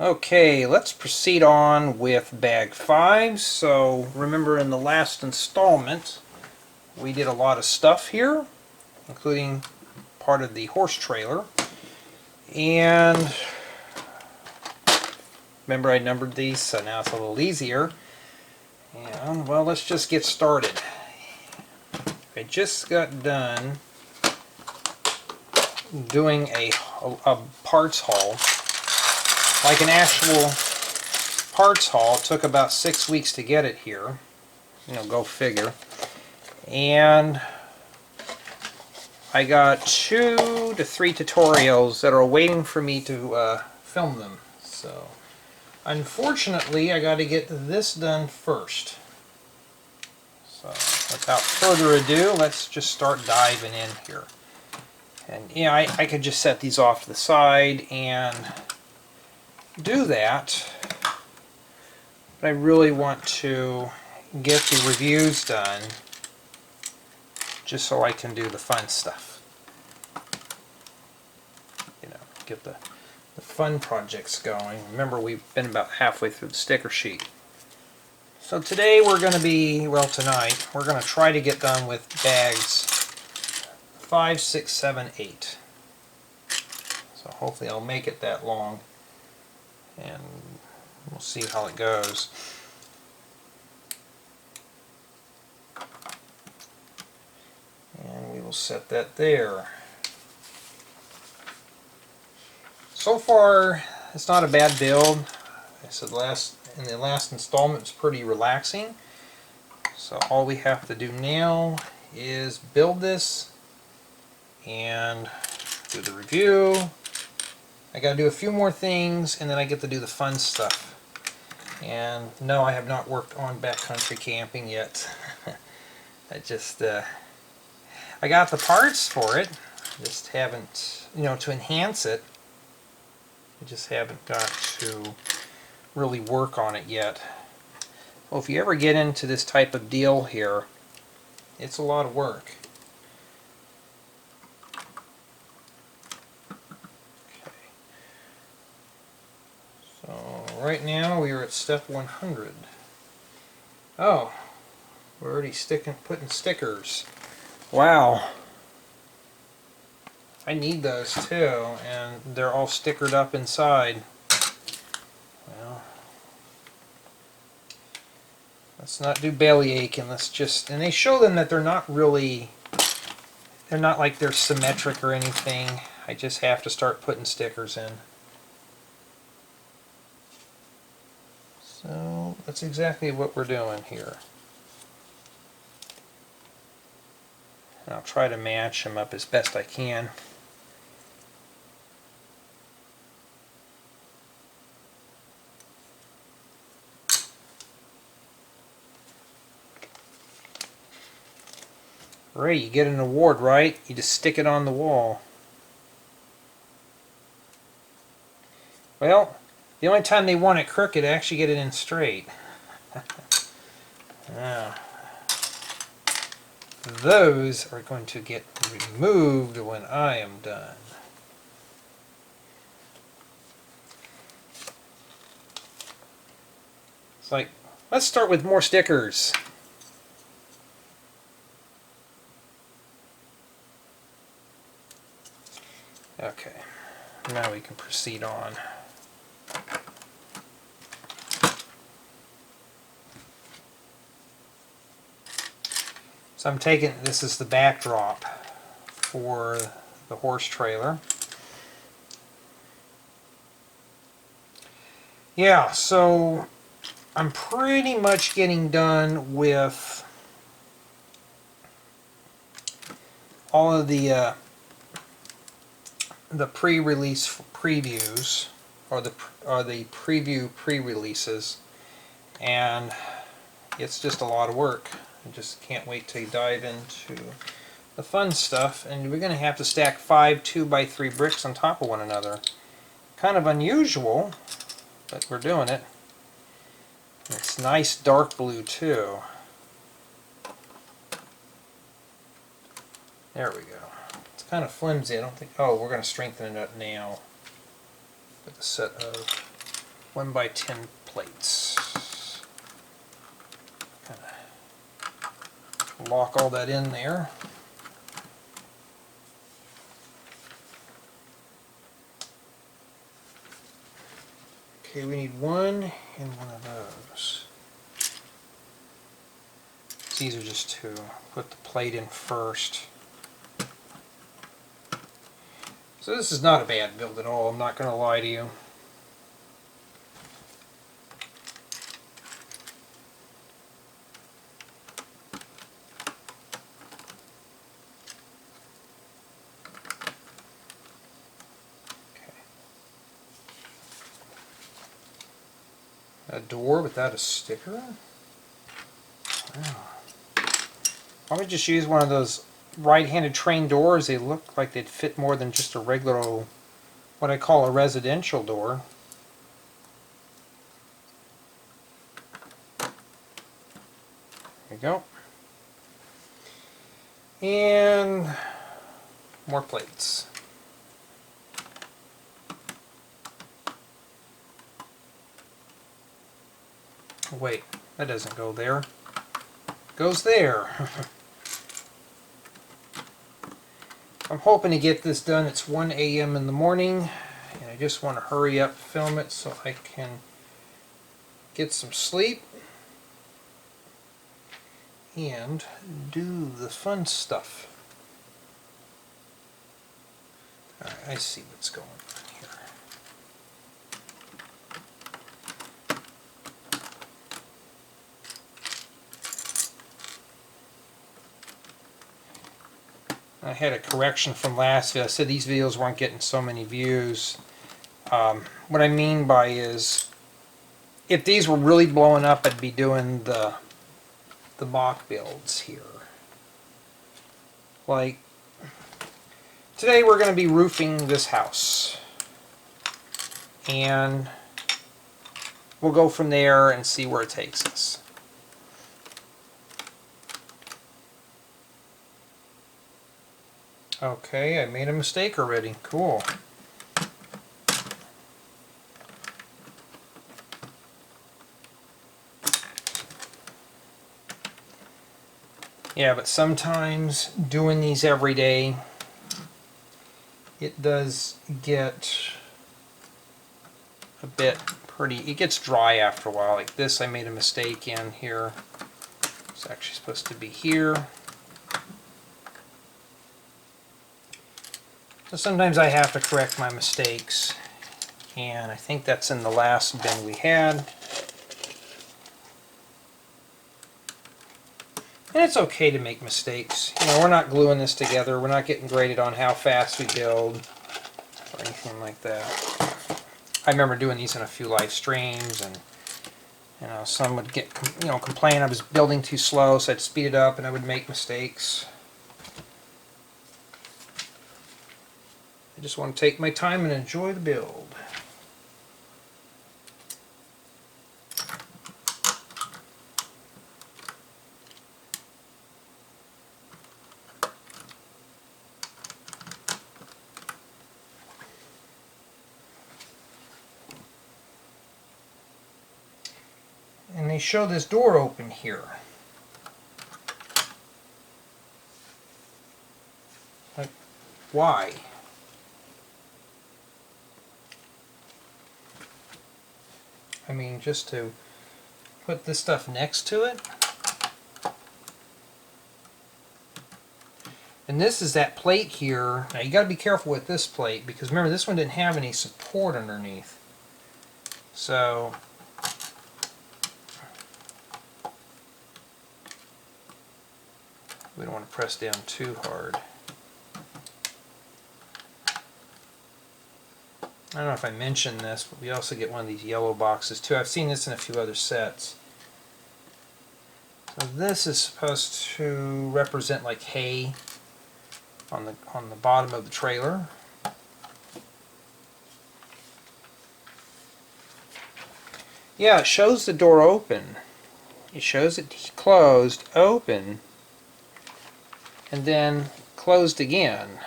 Okay, let's proceed on with bag 5. So remember in the last installment we did a lot of stuff here, including part of the horse trailer. And remember I numbered these, so now it's a little easier. And well, let's just get started. I just got done doing a parts haul. Like an actual parts haul, it took about 6 weeks to get it here. Go figure. And I got 2 to 3 tutorials that are waiting for me to film them. So, unfortunately, I got to get this done first. So, without further ado, let's just start diving in here. And yeah, I could just set these off to the side and do that, but I really want to get the reviews done just so I can do the fun stuff. Get the fun projects going. Remember, we've been about halfway through the sticker sheet. So today we're going to be, well tonight, we're going to try to get done with bags 5, 6, 7, 8. So hopefully I'll make it that long, and we'll see how it goes. And we will set that there. So far, it's not a bad build. I said in the last installment it's pretty relaxing. So all we have to do now is build this and do the review. I got to do a few more things, and then I get to do the fun stuff. And no, I have not worked on backcountry camping yet. I got the parts for it, just haven't, to enhance it. I just haven't got to really work on it yet. Well, if you ever get into this type of deal here, it's a lot of work. Okay. So right now we are at step 100. Oh, we're already putting stickers. Wow. I need those too, and they're all stickered up inside. Well, let's not do bellyache, and and they show them that they're not like they're symmetric or anything. I just have to start putting stickers in. So that's exactly what we're doing here. And I'll try to match them up as best I can. Ray, you get an award, right? You just stick it on the wall. Well, the only time they want it crooked, actually get it in straight. Now, those are going to get removed when I am done. It's like, let's start with more stickers. Okay, now we can proceed on. So I'm taking, this is the backdrop for the horse trailer. Yeah, so I'm pretty much getting done with all of the pre-release previews, or the preview pre-releases, and it's just a lot of work. I just can't wait to dive into the fun stuff, and we're going to have to stack 5 2x3 bricks on top of one another. Kind of unusual, but we're doing it. It's nice dark blue too. There we go. It's kind of flimsy. I don't think... Oh, we're going to strengthen it up now with a set of 1x10 plates. Kind of lock all that in there. Okay, we need one and one of those. It's easier just to put the plate in first. So this is not a bad build at all, I'm not going to lie to you. A door without a sticker? Wow. Why don't we just use one of those right-handed train doors? They look like they'd fit more than just a regular, what I call a residential door. There you go. And more plates. Wait, that doesn't go there. It goes there. I'm hoping to get this done. It's 1 a.m. in the morning, and I just want to hurry up, film it so I can get some sleep and do the fun stuff. Alright, I see what's going on here. I had a correction from last video. I said these videos weren't getting so many views. What I mean by is, if these were really blowing up, I'd be doing the mock builds here. Like, today we're going to be roofing this house. And we'll go from there and see where it takes us. Okay, I made a mistake already. Cool. Yeah, but sometimes doing these every day, it does get a bit pretty, it gets dry after a while. Like this, I made a mistake in here. It's actually supposed to be here. So sometimes I have to correct my mistakes, and I think that's in the last bin we had. And it's okay to make mistakes. You know, we're not gluing this together. We're not getting graded on how fast we build or anything like that. I remember doing these in a few live streams, and you know, some would get, you know, complain I was building too slow, so I'd speed it up and I would make mistakes. I just want to take my time and enjoy the build. And they show this door open here. Like, why? I mean, just to put this stuff next to it. And this is that plate here. Now you got to be careful with this plate, because remember, this one didn't have any support underneath. So we don't want to press down too hard. I don't know if I mentioned this, but we also get one of these yellow boxes too. I've seen this in a few other sets. So this is supposed to represent like hay on the bottom of the trailer. Yeah, it shows the door open. It shows it closed, open, and then closed again.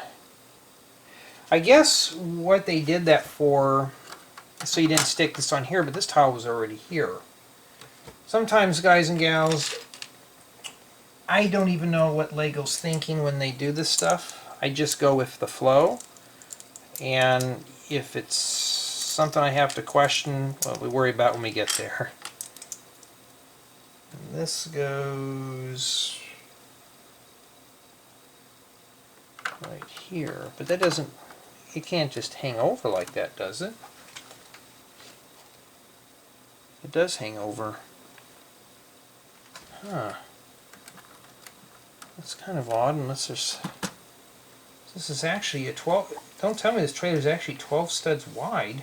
I guess what they did that for so you didn't stick this on here, but this tile was already here. Sometimes, guys and gals, I don't even know what Lego's thinking when they do this stuff. I just go with the flow, and if it's something I have to question, well, we worry about when we get there. And this goes right here, but that doesn't, it can't just hang over like that, does it? It does hang over. Huh. That's kind of odd, unless there's... This is actually a 12... Don't tell me this trailer is actually 12 studs wide.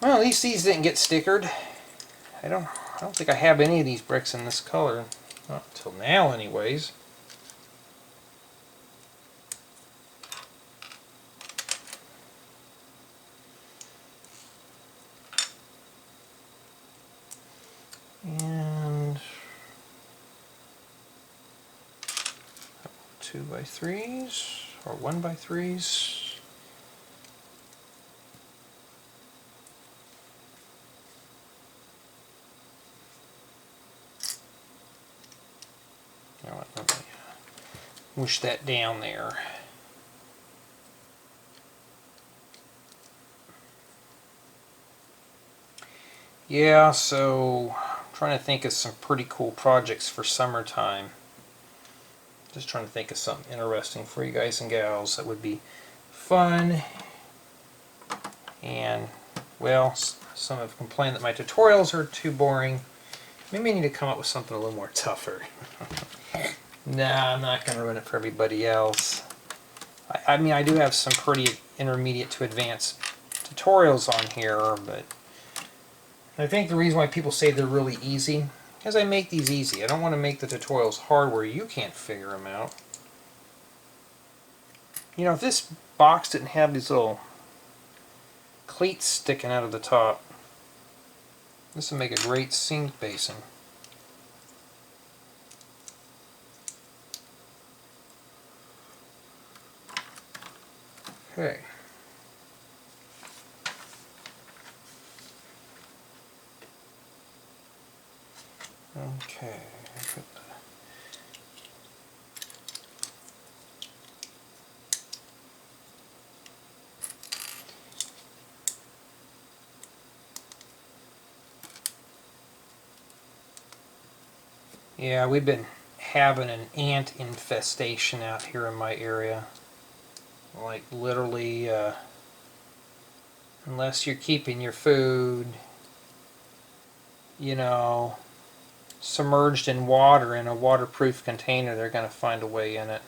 Well, at least these didn't get stickered. I don't think I have any of these bricks in this color. Not until now, anyways. And 2x3s or 1x3s. Let me whoosh that down there. Yeah, so I'm trying to think of some pretty cool projects for summertime. Just trying to think of something interesting for you guys and gals that would be fun. And, well, some have complained that my tutorials are too boring. Maybe I need to come up with something a little more tougher. Nah, I'm not going to ruin it for everybody else. I mean, I do have some pretty intermediate to advanced tutorials on here, but I think the reason why people say they're really easy, because I make these easy. I don't want to make the tutorials hard where you can't figure them out. You know, if this box didn't have these little cleats sticking out of the top, this would make a great sink basin. Okay. Okay. Yeah, we've been having an ant infestation out here in my area. Like literally, unless you're keeping your food, you know, submerged in water in a waterproof container, they're going to find a way in it.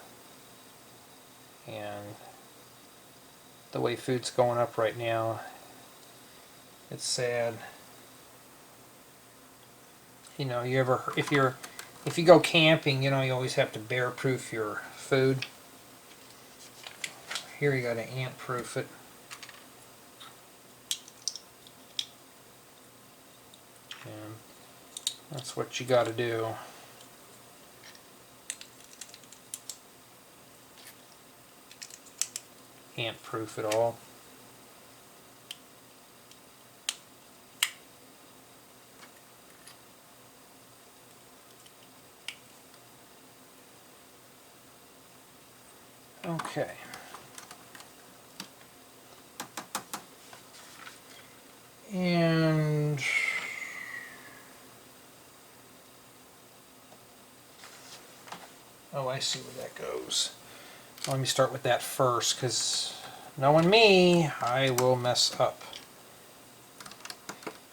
And the way food's going up right now, it's sad. You know, if you go camping, you know, you always have to bear proof your food. Here you got to ant proof it. And that's what you got to do. Ant proof it all. Okay. And oh, I see where that goes. Let me start with that first, because knowing me, I will mess up.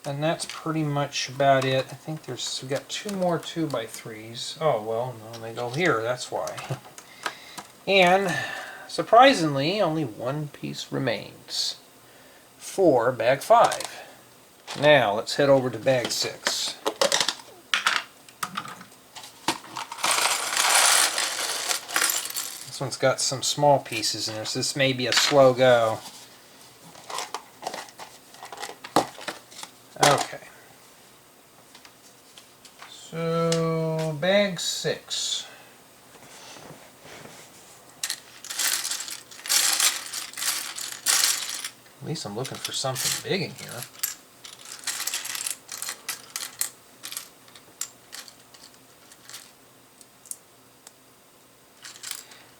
And that's pretty much about it. I think we got two more 2x3s. Oh, well, no, they go here, that's why. And surprisingly, only one piece remains for bag 5. Now, let's head over to bag 6. This one's got some small pieces in there, so this may be a slow go. Okay. So, bag 6. At least I'm looking for something big in here.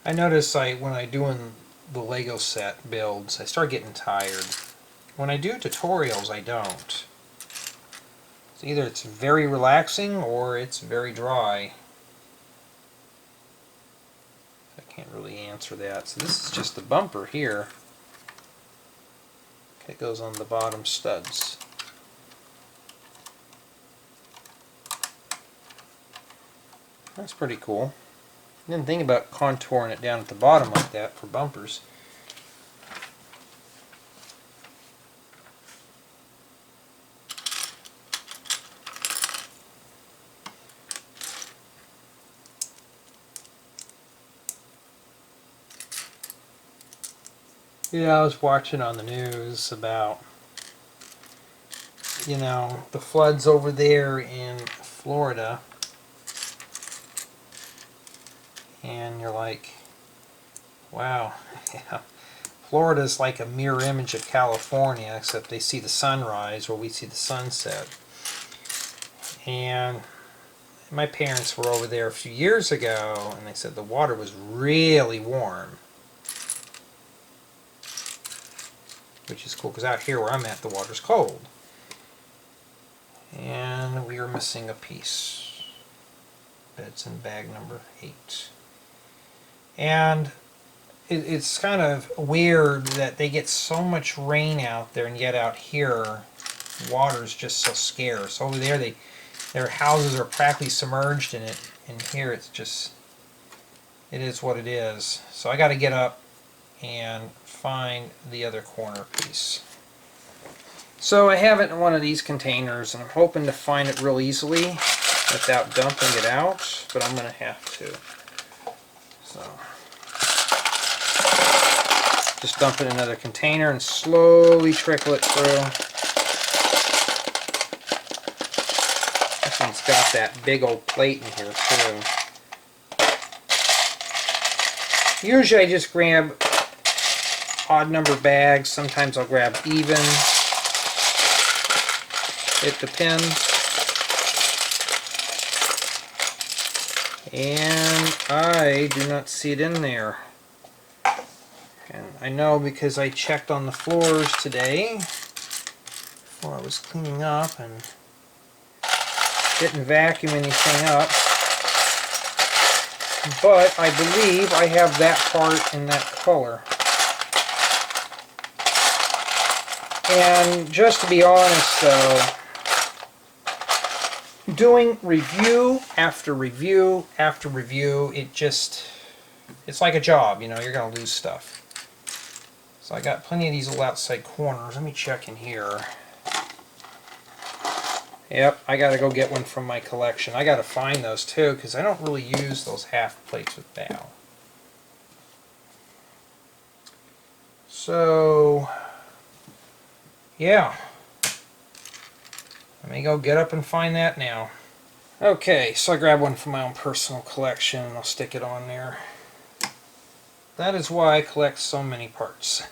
I notice when I doing the Lego set builds, I start getting tired. When I do tutorials, I don't. So either it's very relaxing or it's very dry. I can't really answer that. So this is just the bumper here. It goes on the bottom studs. That's pretty cool. Didn't think about contouring it down at the bottom like that for bumpers. Yeah, I was watching on the news about, you know, the floods over there in Florida. And you're like, wow, yeah. Florida's like a mirror image of California, except they see the sunrise where we see the sunset. And my parents were over there a few years ago, and they said the water was really warm. Which is cool, because out here where I'm at, the water's cold. And we are missing a piece. It's in bag number 8. And it's kind of weird that they get so much rain out there, and yet out here, water's just so scarce. Over there, their houses are practically submerged in it, and here it's just, it is what it is. So I got to get up and find the other corner piece. So I have it in one of these containers, and I'm hoping to find it real easily without dumping it out, but I'm going to have to. So just dump it in another container and slowly trickle it through. This one's got that big old plate in here too. Usually I just grab odd number bags. Sometimes I'll grab even. It depends. And I do not see it in there. And I know because I checked on the floors today while I was cleaning up and didn't vacuum anything up. But I believe I have that part in that color. And just to be honest though, doing review after review after review, it's like a job, you know, you're going to lose stuff. So I got plenty of these little outside corners. Let me check in here. Yep, I got to go get one from my collection. I got to find those too, because I don't really use those half plates with bow. So, yeah. Let me go get up and find that now. Okay, so I grabbed one from my own personal collection and I'll stick it on there. That is why I collect so many parts.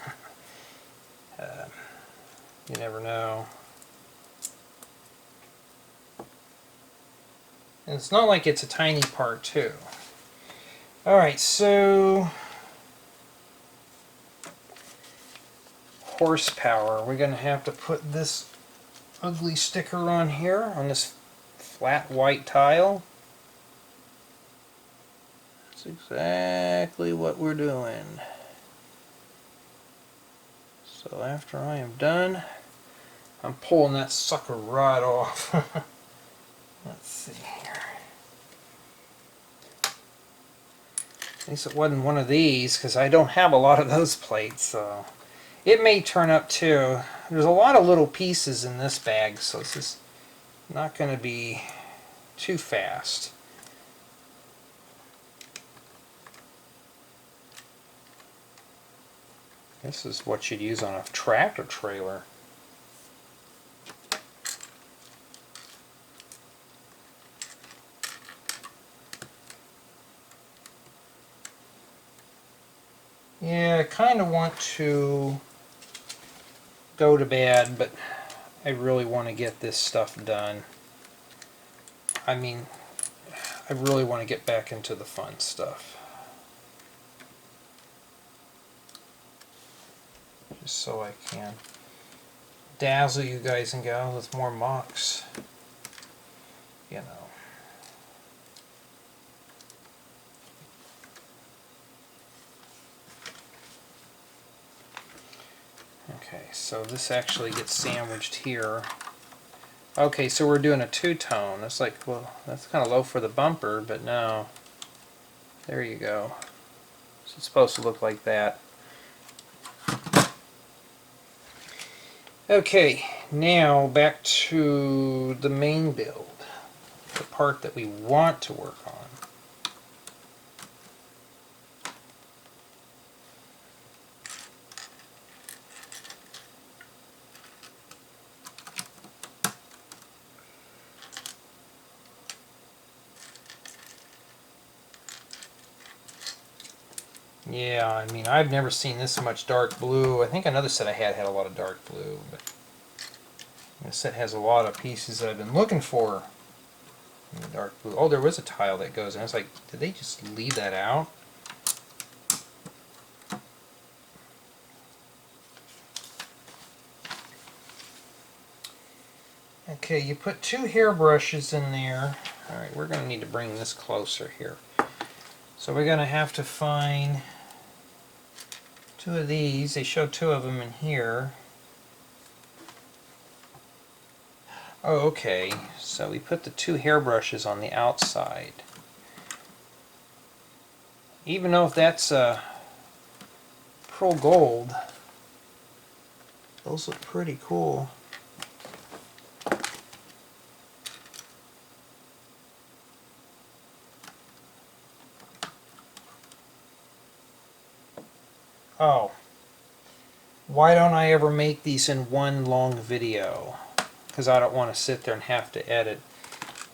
You never know. And it's not like it's a tiny part too. Alright, so horsepower. We're going to have to put this ugly sticker on here on this flat white tile. That's exactly what we're doing. So after I am done, I'm pulling that sucker right off. Let's see here. At least it wasn't one of these, because I don't have a lot of those plates, so it may turn up too. There's a lot of little pieces in this bag, so this is not going to be too fast. This is what you'd use on a tractor trailer. Yeah, I kind of want to go to bed, but I really want to get this stuff done. I mean, I really want to get back into the fun stuff. Just so I can dazzle you guys and go with more MOCs. You know. Okay, so this actually gets sandwiched here. Okay, so we're doing a two-tone. That's like, well, that's kind of low for the bumper, but no. There you go. So it's supposed to look like that. Okay, now back to the main build. The part that we want to work on. Yeah, I mean, I've never seen this much dark blue. I think another set I had a lot of dark blue, but this set has a lot of pieces that I've been looking for in the dark blue. Oh, there was a tile that goes in. It's like, did they just leave that out? Okay, you put 2 hairbrushes in there. Alright, we're going to need to bring this closer here. So we're going to have to find 2 of these. They show 2 of them in here. Oh, okay. So we put the 2 hairbrushes on the outside. Even though if that's pearl gold, those look pretty cool. Oh, why don't I ever make these in one long video? Because I don't want to sit there and have to edit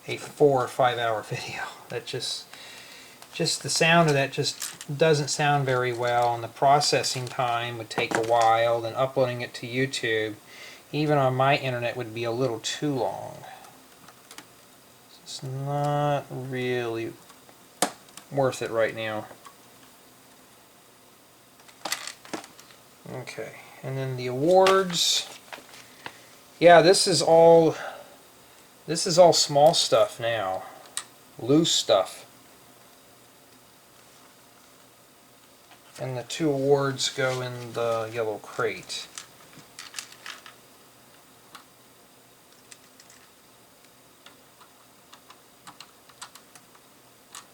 a 4 or 5 hour video. That just the sound of that just doesn't sound very well, and the processing time would take a while, and uploading it to YouTube, even on my internet, would be a little too long. It's not really worth it right now. Okay, and then the awards. Yeah, this is all small stuff now. Loose stuff. And the 2 awards go in the yellow crate.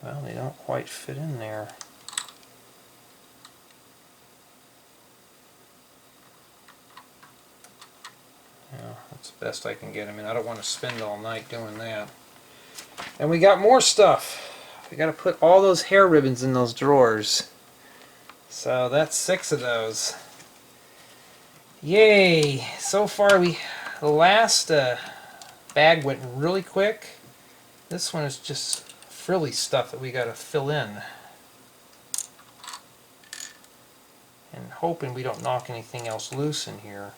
Well, they don't quite fit in there. Yeah, that's the best I can get. I mean, I don't want to spend all night doing that. And we got more stuff. We got to put all those hair ribbons in those drawers. So that's 6 of those. Yay! So far, the last bag went really quick. This one is just frilly stuff that we got to fill in. And hoping we don't knock anything else loose in here.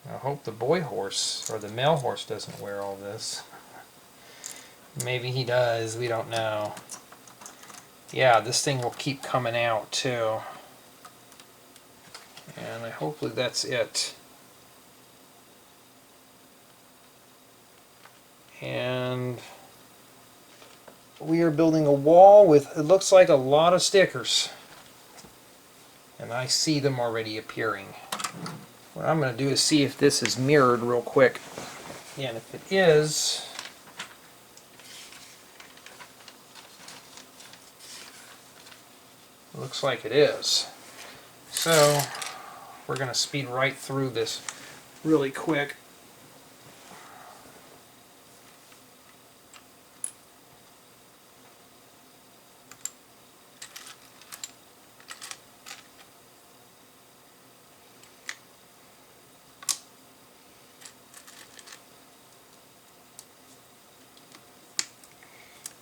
I hope the boy horse, or the male horse, doesn't wear all this. Maybe he does, we don't know. Yeah, this thing will keep coming out too. And hopefully that's it. And we are building a wall with, it looks like, a lot of stickers. And I see them already appearing. What I'm going to do is see if this is mirrored real quick. And if it is, it looks like it is. So we're going to speed right through this really quick.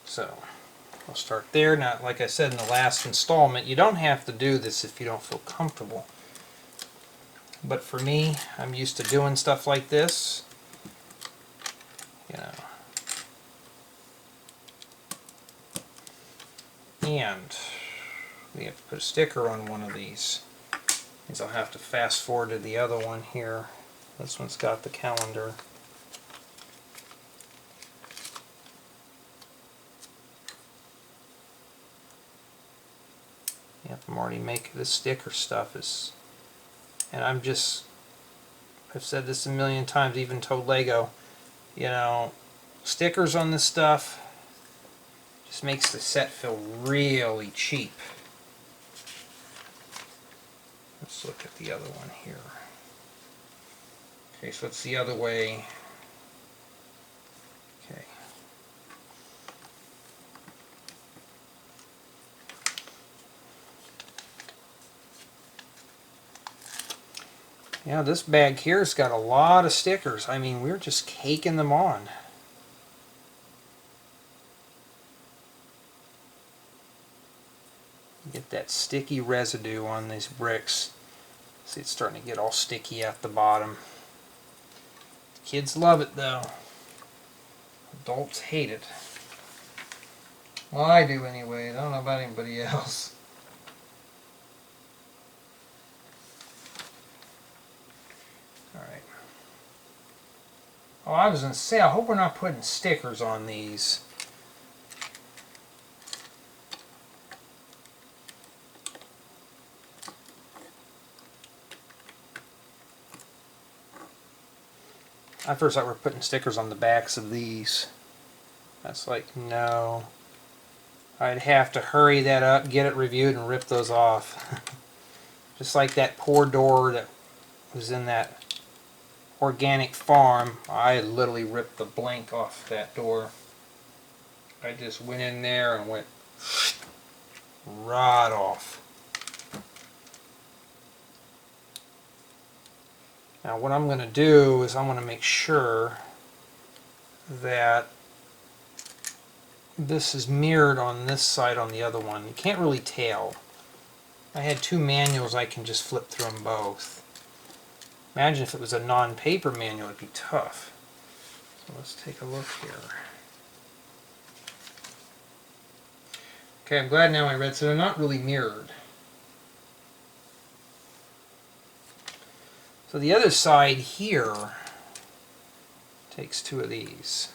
So I'll start there. Now, like I said in the last installment, you don't have to do this if you don't feel comfortable. But for me, I'm used to doing stuff like this. You know. And we have to put a sticker on one of these. Means I'll have to fast forward to the other one here. This one's got the calendar. Yep, I'm already making this sticker stuff and I've said this a million times, even told Lego, you know, stickers on this stuff just makes the set feel really cheap. Let's look at the other one here. Okay, so it's the other way. Okay. Yeah, this bag here's got a lot of stickers. I mean, we're just caking them on. Get that sticky residue on these bricks. See, it's starting to get all sticky at the bottom. Kids love it though. Adults hate it. Well, I do anyway. I don't know about anybody else. Alright. Oh, I was going to say, I hope we're not putting stickers on these. I first thought we were putting stickers on the backs of these. That's like, no. I'd have to hurry that up, get it reviewed, and rip those off. Just like that poor door that was in that organic farm. I literally ripped the blank off that door. I just went in there and went right off. Now what I'm going to do is I'm going to make sure that this is mirrored on this side on the other one. You can't really tell. If I had two manuals, I can just flip through them both. Imagine if it was a non-paper manual, it'd be tough. So let's take a look here. Okay, I'm glad now I read, so they're not really mirrored. So the other side here takes two of these.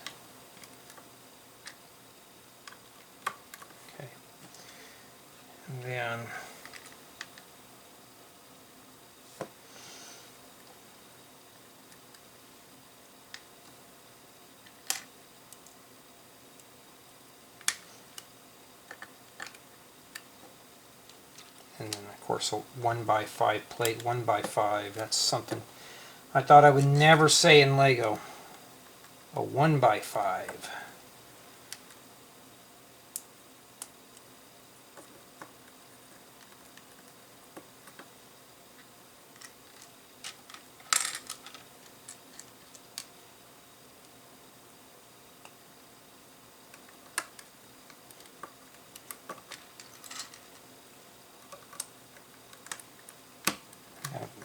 Okay. And then of course a 1x5 plate, 1x5, that's something I thought I would never say in Lego. A 1x5.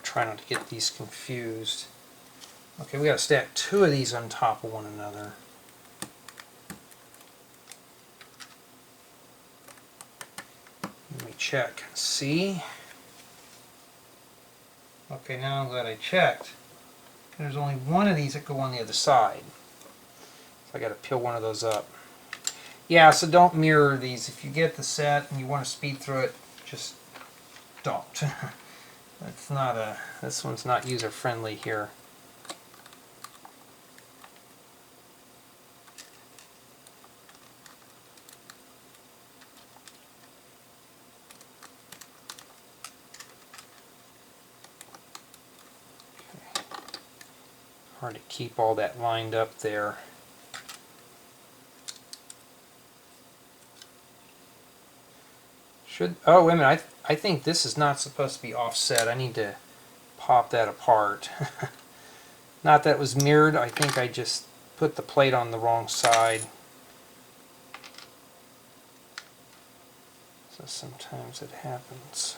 Try not to get these confused. Okay, we got to stack two of these on top of one another. Let me check and see. Okay, now I'm glad I checked. There's only one of these that go on the other side. So I got to peel one of those up. Yeah, so don't mirror these. If you get the set and you want to speed through it, just don't. That's not a, this one's not user friendly here. Okay. Hard to keep all that lined up there. Oh, wait a minute, I think this is not supposed to be offset. I need to pop that apart. Not that it was mirrored, I think I just put the plate on the wrong side. So sometimes it happens.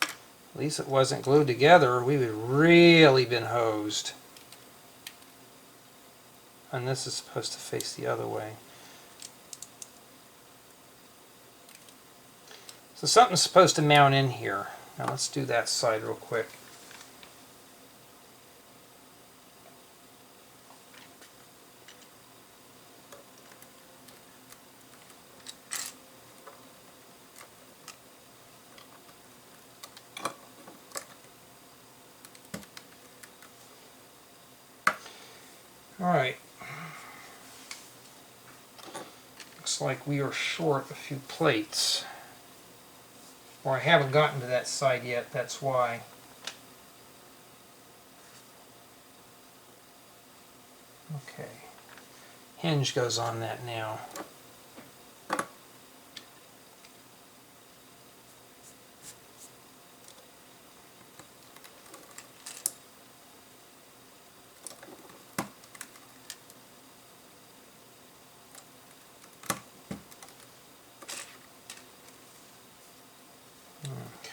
At least it wasn't glued together. We would have really been hosed. And this is supposed to face the other way. So something's supposed to mount in here. Now let's do that side real quick. Alright. Looks like we are short a few plates. Or I haven't gotten to that side yet, that's why. Okay. Hinge goes on that now.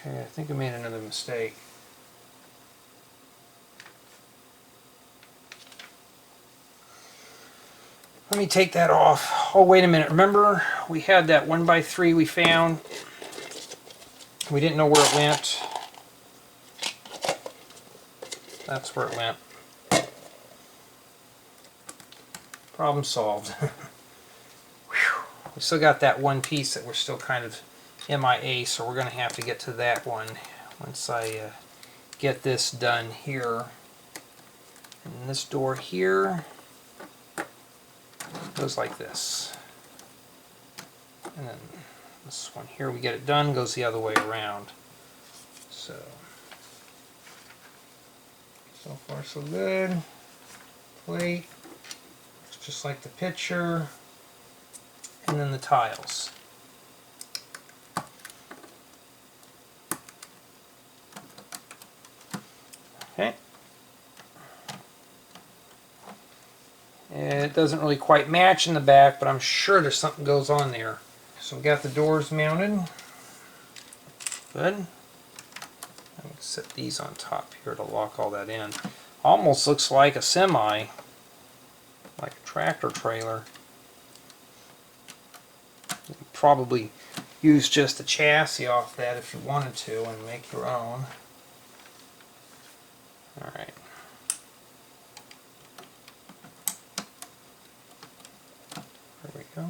Okay, I think I made another mistake. Let me take that off. Oh, wait a minute. Remember, we had that 1x3 we found. We didn't know where it went. That's where it went. Problem solved. We still got that one piece that we're still kind of MIA, so we're going to have to get to that one once I get this done here. And this door here goes like this. And then this one here, we get it done, goes the other way around. So far so good. Plate, looks just like the picture. And then the tiles. Okay. It doesn't really quite match in the back, but I'm sure there's something goes on there. So we got the doors mounted. Good. I'm going to set these on top here to lock all that in. Almost looks like a semi, like a tractor trailer. You could probably use just the chassis off that if you wanted to and make your own. Alright. There we go.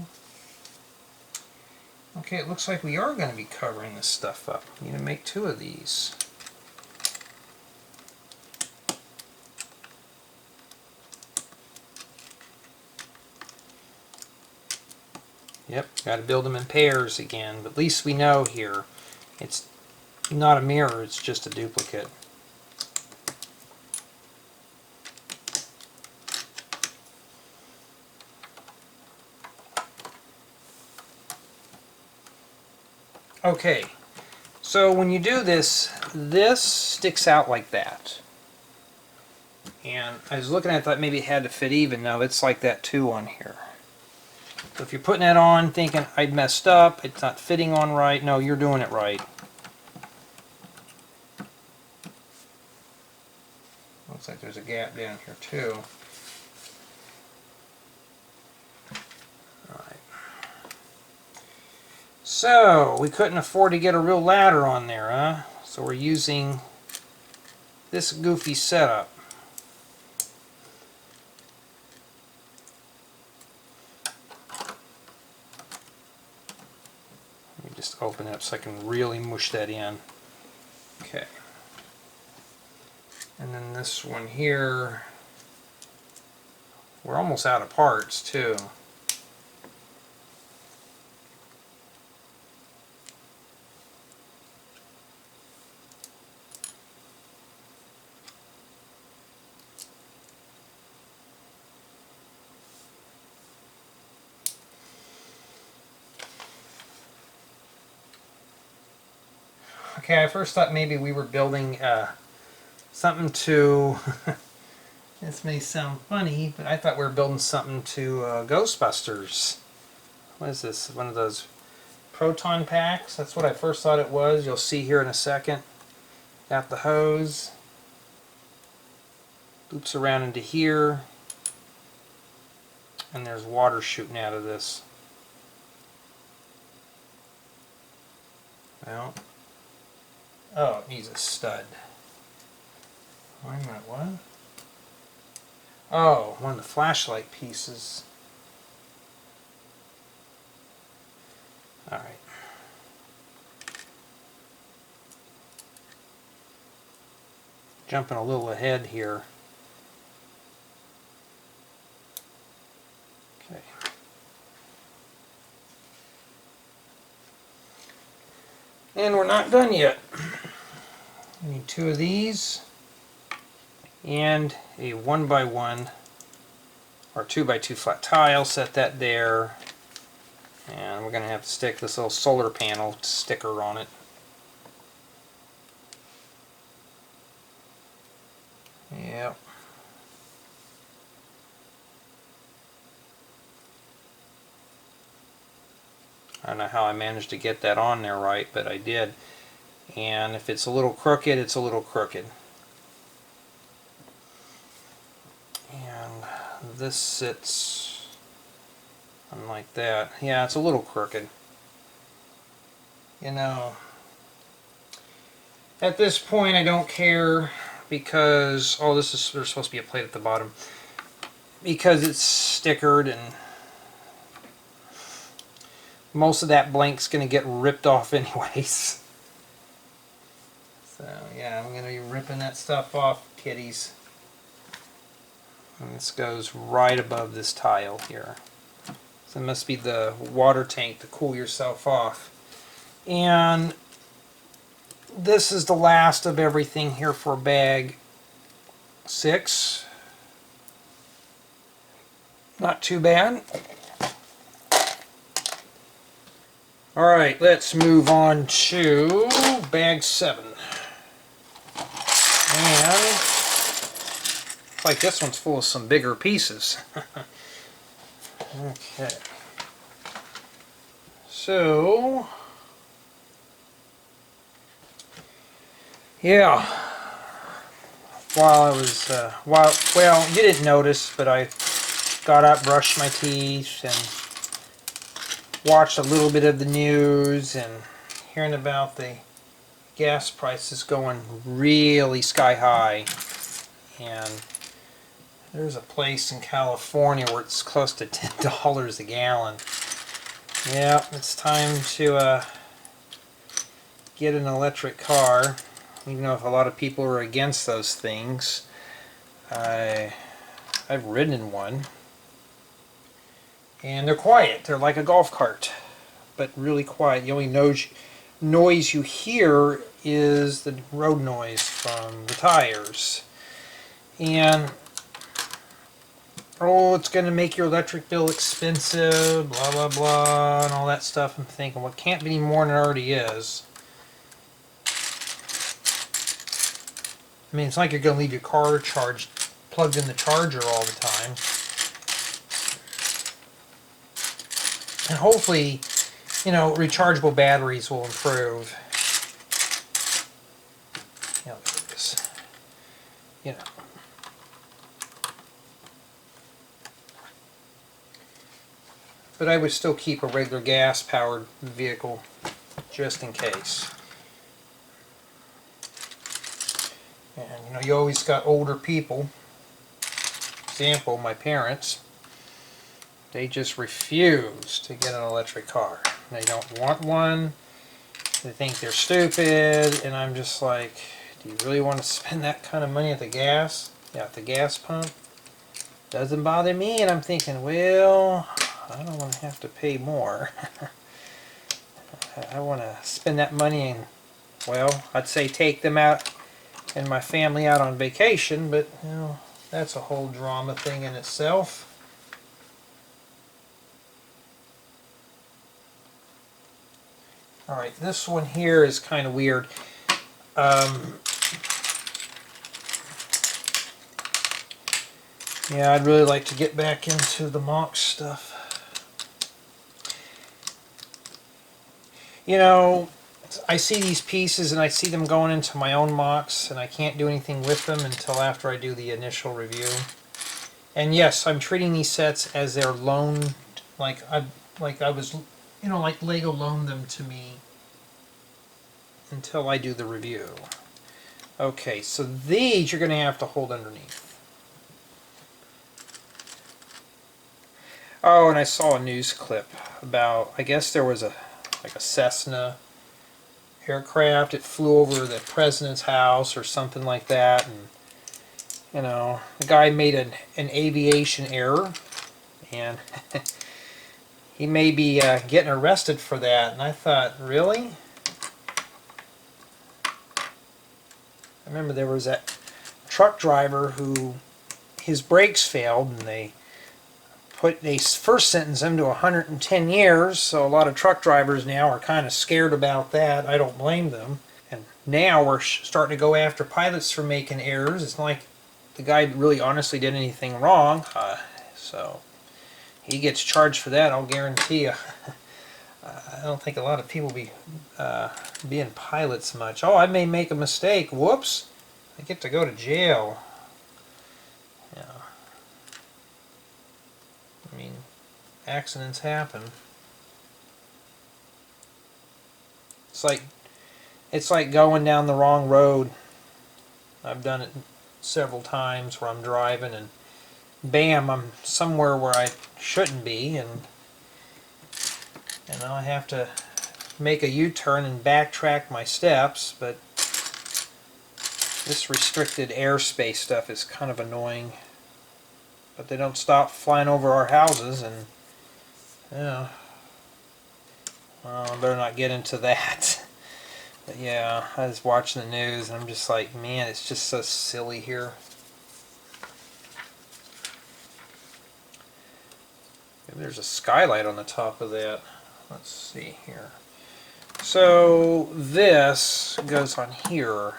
Okay, it looks like we are going to be covering this stuff up. We need to make 2 of these. Yep, got to build them in pairs again, but at least we know here it's not a mirror, it's just a duplicate. Okay, so when you do this, this sticks out like that. And I was looking at it, I thought maybe it had to fit even. No, it's like that too on here. So if you're putting that on thinking I'd messed up, it's not fitting on right, no, you're doing it right. Looks like there's a gap down here too. Alright. So, we couldn't afford to get a real ladder on there, huh? So we're using this goofy setup. Just open it up so I can really mush that in. Okay. And then this one here, we're almost out of parts too. Okay, I first thought maybe we were building something to, this may sound funny, but I thought we were building something to Ghostbusters. What is this? One of those proton packs. That's what I first thought it was. You'll see here in a second. Got the hose. Loops around into here. And there's water shooting out of this. Well, oh, it needs a stud. Wait a minute, what? Oh, one of the flashlight pieces. Alright. Jumping a little ahead here. Okay. And we're not done yet. We need 2 of these and a 1x1 or 2x2 flat tile. Set that there. And we're going to have to stick this little solar panel sticker on it. Yep. I don't know how I managed to get that on there right, but I did. And if it's a little crooked, it's a little crooked. And this sits like that. Yeah, it's a little crooked. You know, at this point I don't care because, oh, there's supposed to be a plate at the bottom. Because it's stickered and most of that blank's going to get ripped off anyways. So yeah, I'm going to be ripping that stuff off, kiddies. And this goes right above this tile here. So it must be the water tank to cool yourself off. And this is the last of everything here for bag 6. Not too bad. Alright, let's move on to bag 7. And looks like this one's full of some bigger pieces. Okay. So, yeah. While I was, well, you didn't notice, but I got up, brushed my teeth, and watched a little bit of the news and hearing about the gas prices going really sky high. And there's a place in California where it's close to $10 a gallon. Yeah, it's time to get an electric car. Even though if a lot of people are against those things, I've ridden in one. And they're quiet. They're like a golf cart, but really quiet. The only noise you hear is the road noise from the tires. And oh, it's going to make your electric bill expensive, blah, blah, blah, and all that stuff. I'm thinking, well, it can't be any more than it already is. I mean, it's not like you're going to leave your car plugged in the charger all the time. And hopefully, you know, rechargeable batteries will improve. You know, this, you know. But I would still keep a regular gas-powered vehicle just in case. And you know, you always got older people. Example, my parents. They just refuse to get an electric car. They don't want one. They think they're stupid. And I'm just like, do you really want to spend that kind of money at the gas? Yeah, at the gas pump? Doesn't bother me. And I'm thinking, well, I don't want to have to pay more. I want to spend that money and, well, I'd say take them out and my family out on vacation, but you know, that's a whole drama thing in itself. Alright, this one here is kind of weird. Yeah, I'd really like to get back into the MOCs stuff. You know, I see these pieces and I see them going into my own MOCs, and I can't do anything with them until after I do the initial review. And yes, I'm treating these sets as they're loaned, like I was, you know, like Lego loaned them to me until I do the review. Okay, so these you're going to have to hold underneath. Oh, and I saw a news clip about, I guess there was like a Cessna aircraft. It flew over the president's house or something like that, and you know, the guy made an aviation error, and he may be getting arrested for that. And I thought, really? I remember there was that truck driver who his brakes failed, and they first sentenced him to 110 years. So a lot of truck drivers now are kind of scared about that. I don't blame them. And now we're starting to go after pilots for making errors. It's not like the guy really honestly did anything wrong, so he gets charged for that, I'll guarantee you. I don't think a lot of people be being pilots much. Oh, I may make a mistake. Whoops. I get to go to jail. Yeah. I mean, accidents happen. It's like going down the wrong road. I've done it several times where I'm driving and bam, I'm somewhere where I shouldn't be, and I have to make a U-turn and backtrack my steps. But this restricted airspace stuff is kind of annoying. But they don't stop flying over our houses, and yeah, well, I better not get into that. But yeah, I was watching the news and I'm just like, man, it's just so silly here. Maybe there's a skylight on the top of that. Let's see here. So this goes on here.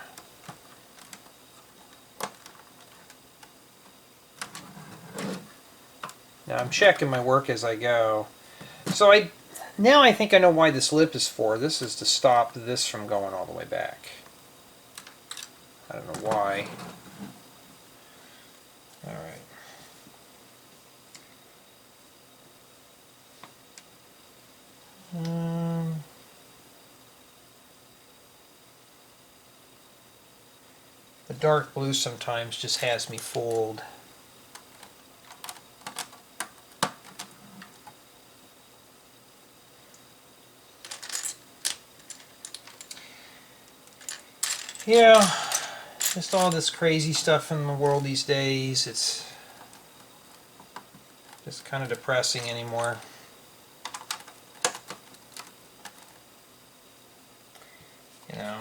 Now I'm checking my work as I go. So now I think I know why this lip is for. This is to stop this from going all the way back. I don't know why. Alright. The dark blue sometimes just has me fooled. Yeah, just all this crazy stuff in the world these days. It's just kind of depressing anymore. You know,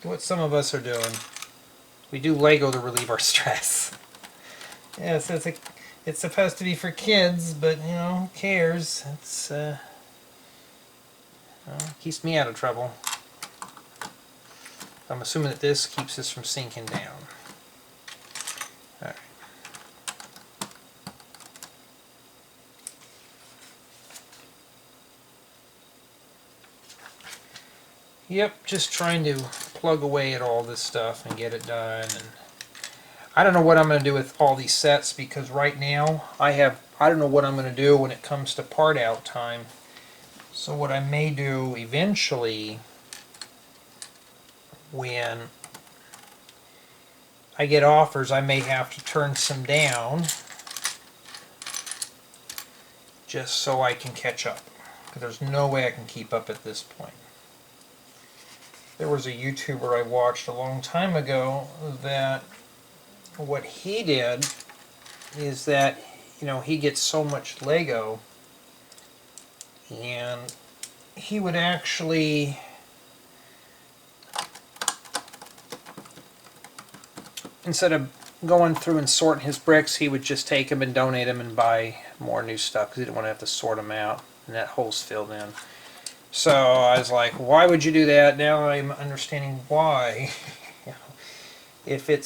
what some of us are doing. We do Lego to relieve our stress. Yes, it's supposed to be for kids, but you know, who cares? It's well, keeps me out of trouble. I'm assuming that this keeps this from sinking down. All right. Yep, just trying to plug away at all this stuff and get it done. And I don't know what I'm going to do with all these sets, because right now I don't know what I'm going to do when it comes to part out time. So what I may do eventually, when I get offers, I may have to turn some down just so I can catch up, because there's no way I can keep up at this point. There was a YouTuber I watched a long time ago that what he did is that, you know, he gets so much Lego, and he would actually instead of going through and sorting his bricks, he would just take them and donate them and buy more new stuff because he didn't want to have to sort them out, and that hole's filled in. So I was like, why would you do that? Now I'm understanding why. If it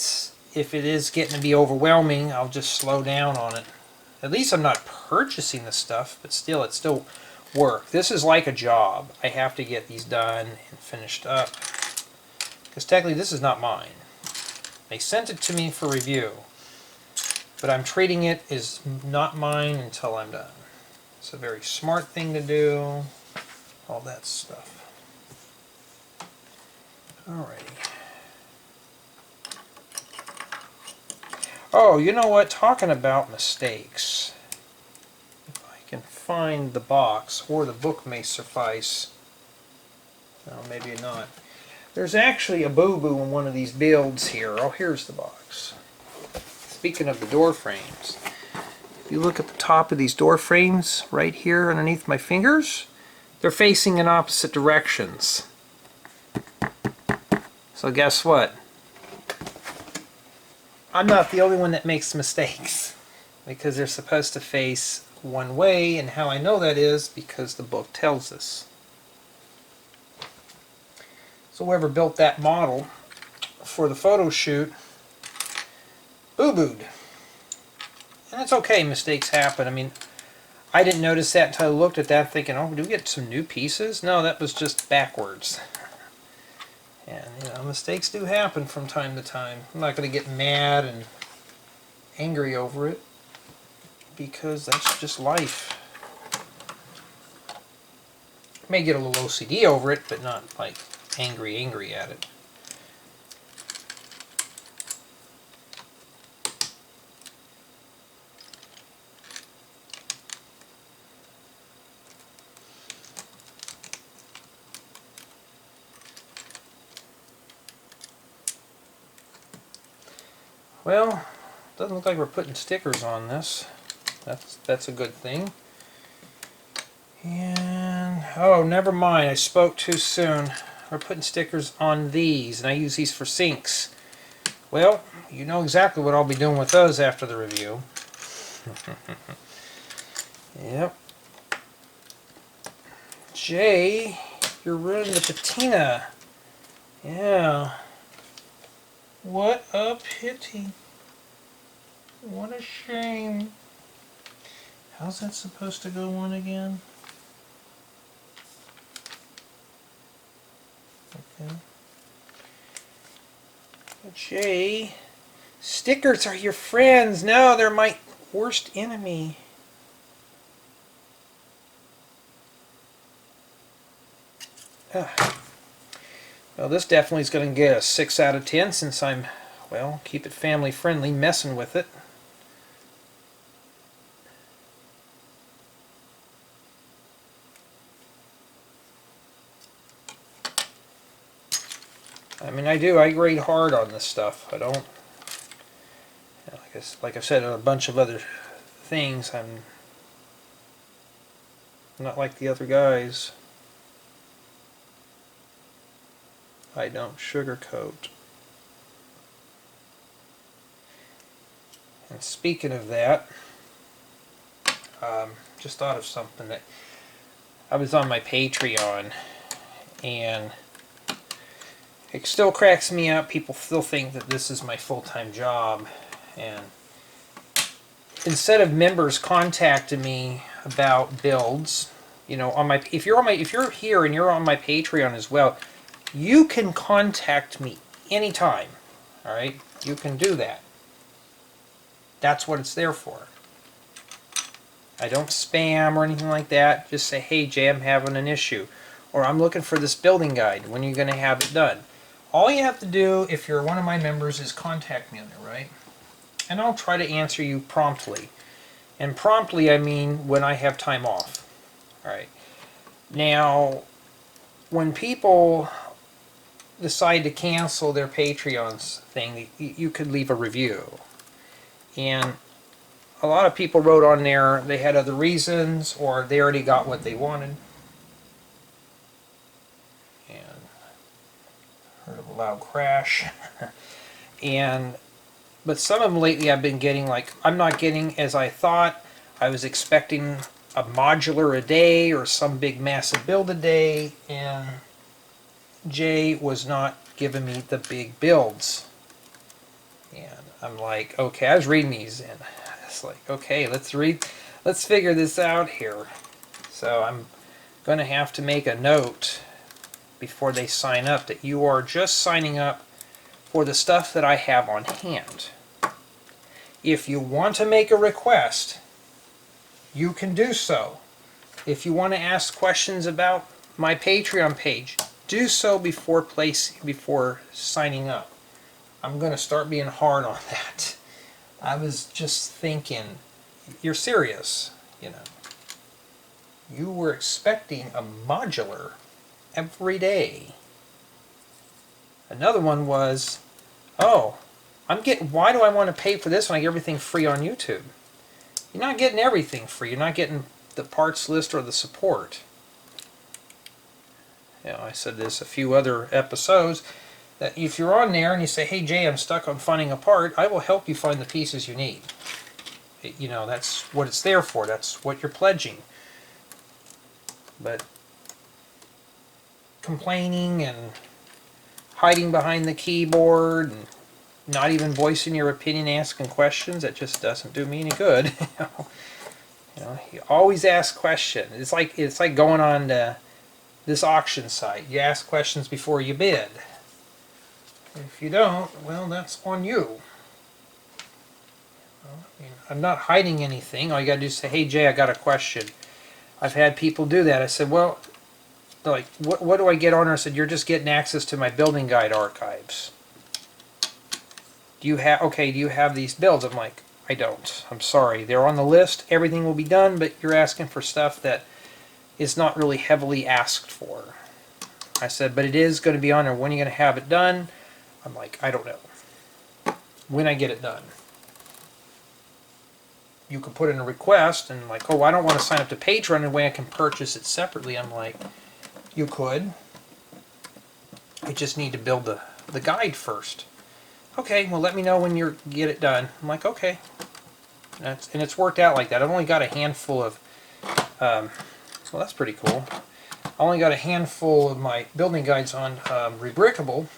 is getting to be overwhelming, I'll just slow down on it. At least I'm not purchasing the stuff, but still, it's still work. This is like a job. I have to get these done and finished up. Because technically this is not mine. They sent it to me for review. But I'm treating it as not mine until I'm done. It's a very smart thing to do. All that stuff. Alrighty. Oh, you know what? Talking about mistakes. If I can find the box, or the book may suffice. Well, maybe not. There's actually a boo-boo in one of these builds here. Oh, here's the box. Speaking of the door frames, if you look at the top of these door frames right here underneath my fingers, they're facing in opposite directions. So guess what? I'm not the only one that makes mistakes, because they're supposed to face one way, and how I know that is because the book tells us. So whoever built that model for the photo shoot boo-booed. And it's okay, mistakes happen. I mean, I didn't notice that until I looked at that thinking, oh, do we get some new pieces? No, that was just backwards. And, you know, mistakes do happen from time to time. I'm not going to get mad and angry over it, because that's just life. May get a little OCD over it, but not like angry at it. Well, doesn't look like we're putting stickers on this. That's a good thing. And oh, never mind, I spoke too soon. We're putting stickers on these, and I use these for sinks. Well, you know exactly what I'll be doing with those after the review. Yep. Jay, you're ruining the patina. Yeah. What a pity. What a shame. How's that supposed to go on again? Okay. But Jay, stickers are your friends. No, they're my worst enemy. Well, this definitely is going to get a 6 out of 10 since I'm, well, keep it family friendly, messing with it. I mean, I grade hard on this stuff. I don't, like I said, on a bunch of other things, I'm not like the other guys. I don't sugarcoat. And speaking of that, just thought of something that I was on my Patreon, and it still cracks me up. People still think that this is my full-time job, and instead of members contacting me about builds, you know, on my if you're here and you're on my Patreon as well, you can contact me anytime. All right, you can do that. That's what it's there for. I don't spam or anything like that. Just say, hey Jay, I'm having an issue, or I'm looking for this building guide. When are you going to have it done? All you have to do, if you're one of my members, is contact me on there, right? And I'll try to answer you promptly. And promptly, I mean when I have time off. All right. Now, when people decide to cancel their Patreon's thing, you could leave a review. And a lot of people wrote on there they had other reasons, or they already got what they wanted. And heard of a loud crash. But some of them lately I've been getting, like, I'm not getting as I thought. I was expecting a modular a day or some big massive build a day, and Jay was not giving me the big builds. And I'm like, okay, I was reading these, and it's like, okay, let's figure this out here. So going to have to make a note before they sign up that you are just signing up for the stuff that I have on hand. If you want to make a request, you can do so. If you want to ask questions about my Patreon page, do so before signing up. I'm going to start being hard on that. I was just thinking, you're serious, you know. You were expecting a modular every day. Another one was, oh, why do I want to pay for this when I get everything free on YouTube? You're not getting everything free. You're not getting the parts list or the support. You know, I said this a few other episodes, that if you're on there and you say, hey Jay, I'm stuck on finding a part, I will help you find the pieces you need. You know, that's what it's there for. That's what you're pledging. But complaining and hiding behind the keyboard and not even voicing your opinion, asking questions, that just doesn't do me any good. You always ask questions. It's like going on this auction site. You ask questions before you bid. If you don't, well, that's on you. I'm not hiding anything. All you got to do is say, hey Jay, I got a question. I've had people do that. I said, well, like, what do I get on her? I said, you're just getting access to my building guide archives. Do you have these builds? I'm like, I don't. I'm sorry. They're on the list. Everything will be done, but you're asking for stuff that is not really heavily asked for. I said, but it is going to be on there. When are you going to have it done? I'm like, I don't know. When I get it done. You could put in a request and like, oh, I don't want to sign up to Patreon in a way I can purchase it separately. I'm like, you could. I just need to build the guide first. Okay, well let me know when you get it done. I'm like, okay. And it's worked out like that. I've only got a handful of, well that's pretty cool. I only got a handful of my building guides on Rebrickable.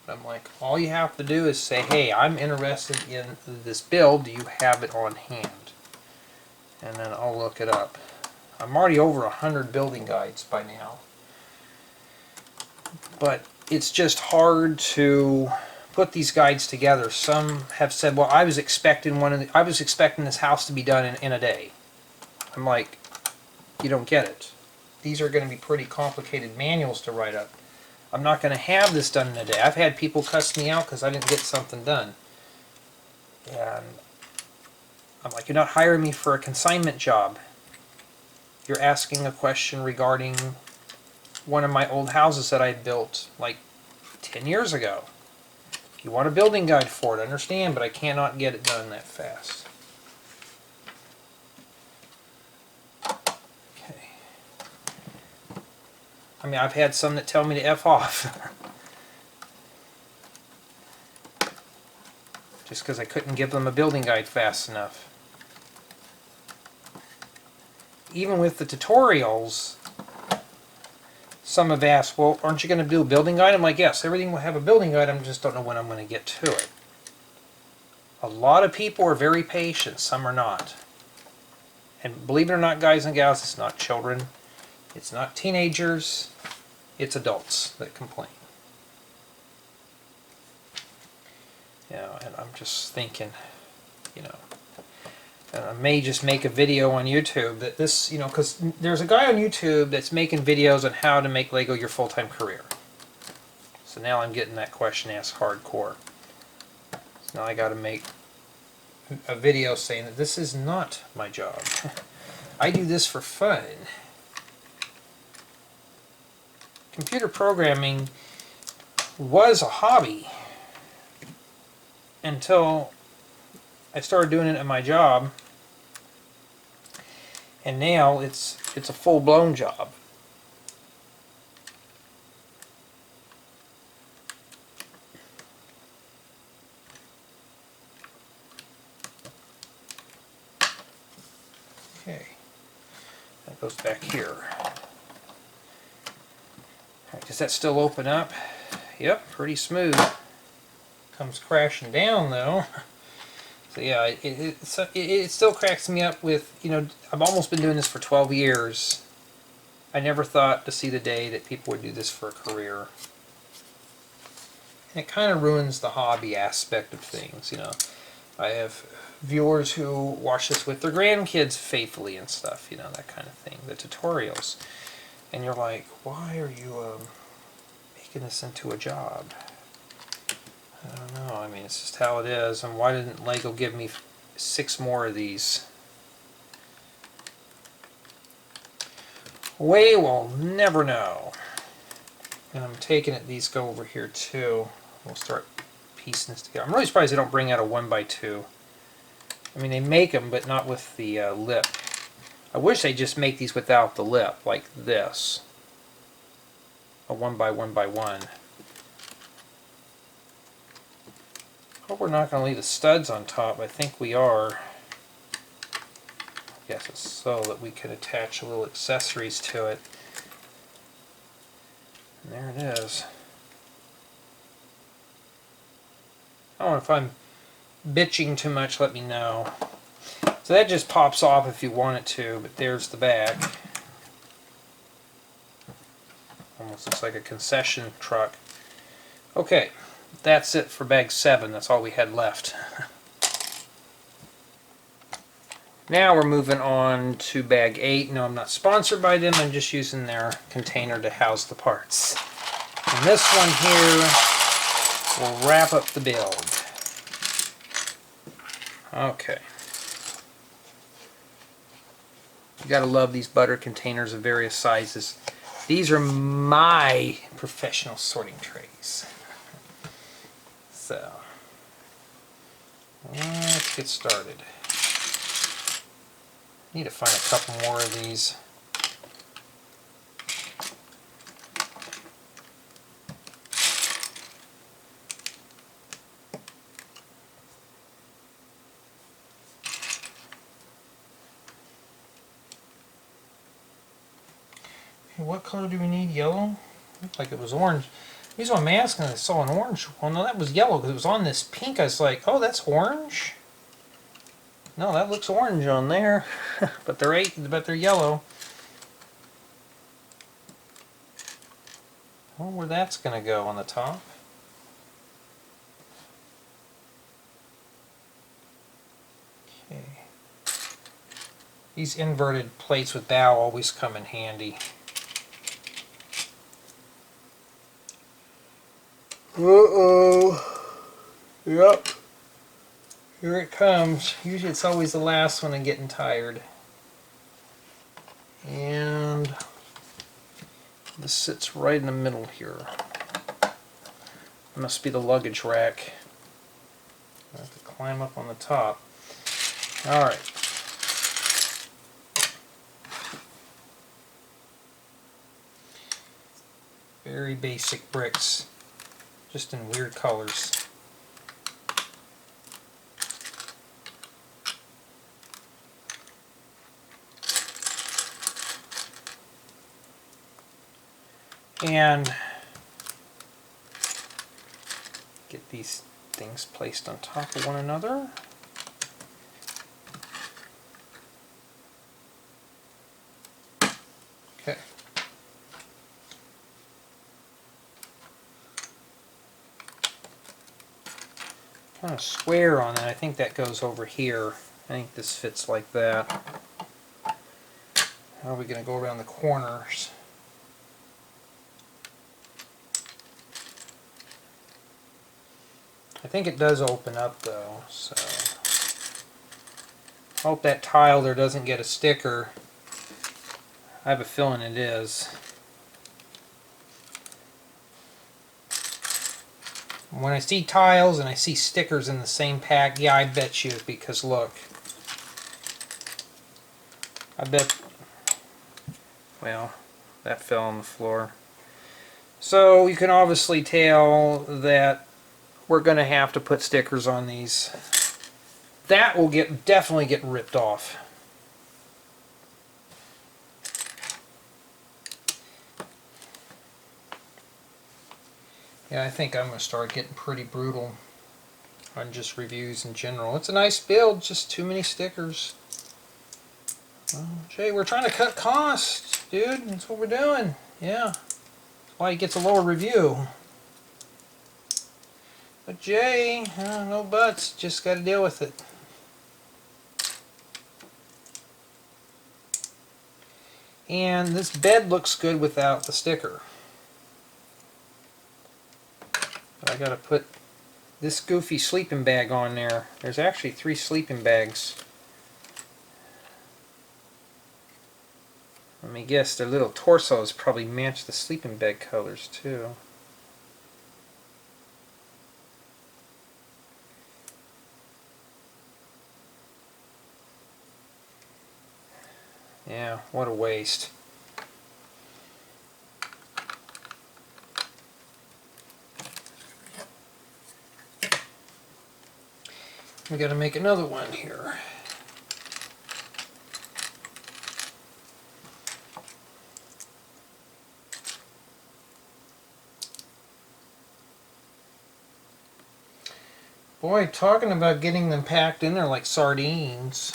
I'm like, all you have to do is say, hey, I'm interested in this build. Do you have it on hand? And then I'll look it up. I'm already over 100 building guides by now. But it's just hard to put these guides together. Some have said, well, I was expecting this house to be done in a day. I'm like, you don't get it. These are going to be pretty complicated manuals to write up. I'm not going to have this done in a day. I've had people cuss me out because I didn't get something done. And I'm like, you're not hiring me for a consignment job. You're asking a question regarding one of my old houses that I built like 10 years ago. You want a building guide for it, I understand, but I cannot get it done that fast. Okay. I mean, I've had some that tell me to F off. Just because I couldn't give them a building guide fast enough. Even with the tutorials, some have asked, well, aren't you going to do a building guide? I'm like, yes, everything will have a building guide, I just don't know when I'm going to get to it. A lot of people are very patient, some are not. And believe it or not, guys and gals, it's not children, it's not teenagers, it's adults that complain. You know, and I'm just thinking, you know, I may just make a video on YouTube that this, you know, because there's a guy on YouTube that's making videos on how to make Lego your full-time career. So now I'm getting that question asked hardcore. So now I got to make a video saying that this is not my job. I do this for fun. Computer programming was a hobby until I started doing it at my job, and now it's a full-blown job. Okay, that goes back here. Right, does that still open up? Yep, pretty smooth. Comes crashing down though. So yeah, it still cracks me up with, you know, I've almost been doing this for 12 years. I never thought to see the day that people would do this for a career. And it kind of ruins the hobby aspect of things, you know. I have viewers who watch this with their grandkids faithfully and stuff, you know, that kind of thing, the tutorials. And you're like, why are you making this into a job? I don't know, I mean, it's just how it is. And why didn't Lego give me 6 more of these? We will never know. And I'm taking it, these go over here too. We'll start piecing this together. I'm really surprised they don't bring out a 1x2. I mean, they make them, but not with the lip. I wish they just make these without the lip, like this. A 1x1x1. Hope we're not going to leave the studs on top. I think we are. I guess it's so that we can attach little accessories to it. And there it is. I don't know if I'm bitching too much, let me know. So that just pops off if you want it to, but there's the back. Almost looks like a concession truck. Okay, that's it for bag 7. That's all we had left. Now we're moving on to bag 8. No, I'm not sponsored by them. I'm just using their container to house the parts. And this one here will wrap up the build. Okay. You gotta love these butter containers of various sizes. These are my professional sorting trays. So, let's get started. Need to find a couple more of these. Okay, what color do we need? Yellow? Looked like it was orange. Here's what I'm asking. I saw an orange. Well, no, that was yellow because it was on this pink. I was like, oh, that's orange. No, that looks orange on there, but they're yellow. I wonder where that's going to go on the top. Okay. These inverted plates with bow always come in handy. Uh-oh. Yep. Here it comes. Usually it's always the last one and getting tired. And this sits right in the middle here. It must be the luggage rack. I have to climb up on the top. Alright. Very basic bricks, just in weird colors. And get these things placed on top of one another. Okay. Kind of square on that. I think that goes over here. I think this fits like that. How are we going to go around the corners? I think it does open up though, so hope that tile there doesn't get a sticker. I have a feeling it is. When I see tiles and I see stickers in the same pack, yeah, I bet you, because look. I bet, well, that fell on the floor. So you can obviously tell that we're going to have to put stickers on these. That will definitely get ripped off. Yeah, I think I'm going to start getting pretty brutal. on just reviews in general. It's a nice build, just too many stickers. Well, Jay, we're trying to cut costs, dude. That's what we're doing. Yeah. That's why he gets a lower review. But Jay, no buts. Just got to deal with it. And this bed looks good without the sticker. But I got to put this goofy sleeping bag on there. There's actually 3 sleeping bags. Let me guess, their little torsos probably match the sleeping bag colors too. Yeah, what a waste. We got to make another one here. Boy, talking about getting them packed in there like sardines.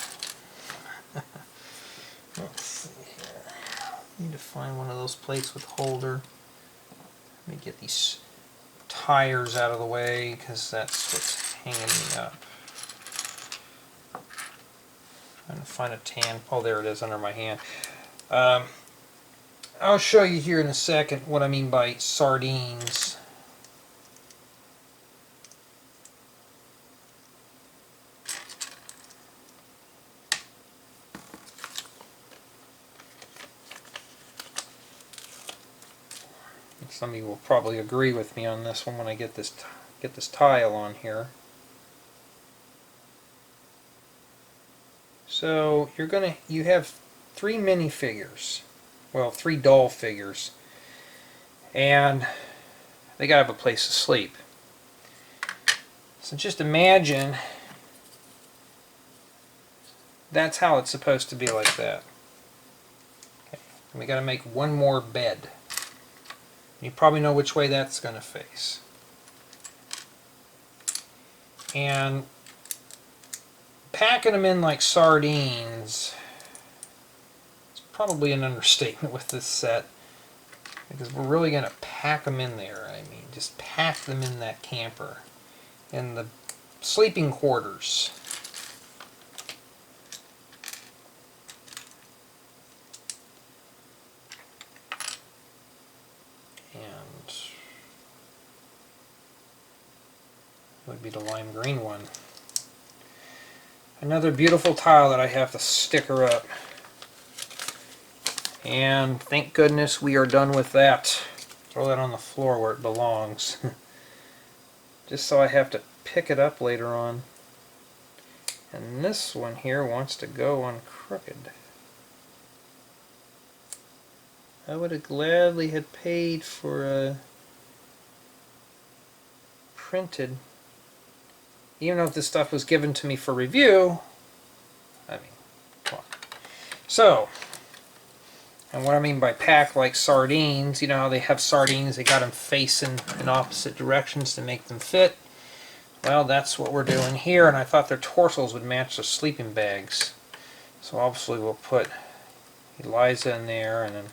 Let's see here. Need to find one of those plates with holder. Let me get these tires out of the way because that's what's hanging me up. Trying to find a tan. Oh, there it is under my hand. I'll show you here in a second what I mean by sardines. Some of you will probably agree with me on this one when I get this tile on here. So you have 3 minifigures, well, 3 doll figures, and they gotta have a place to sleep. So just imagine that's how it's supposed to be, like that. Okay. And we gotta make one more bed. You probably know which way that's going to face. And packing them in like sardines is probably an understatement with this set, because we're really going to pack them in there. I mean, just pack them in that camper. In the sleeping quarters. Would be the lime green one. Another beautiful tile that I have to sticker up. And thank goodness we are done with that. Throw that on the floor where it belongs. Just so I have to pick it up later on. And this one here wants to go on crooked. I would have gladly had paid for a printed. Even if this stuff was given to me for review, I mean, come on. So, and what I mean by pack like sardines, you know how they have sardines, they got them facing in opposite directions to make them fit? Well, that's what we're doing here, and I thought their torsos would match their sleeping bags. So obviously we'll put Eliza in there, and then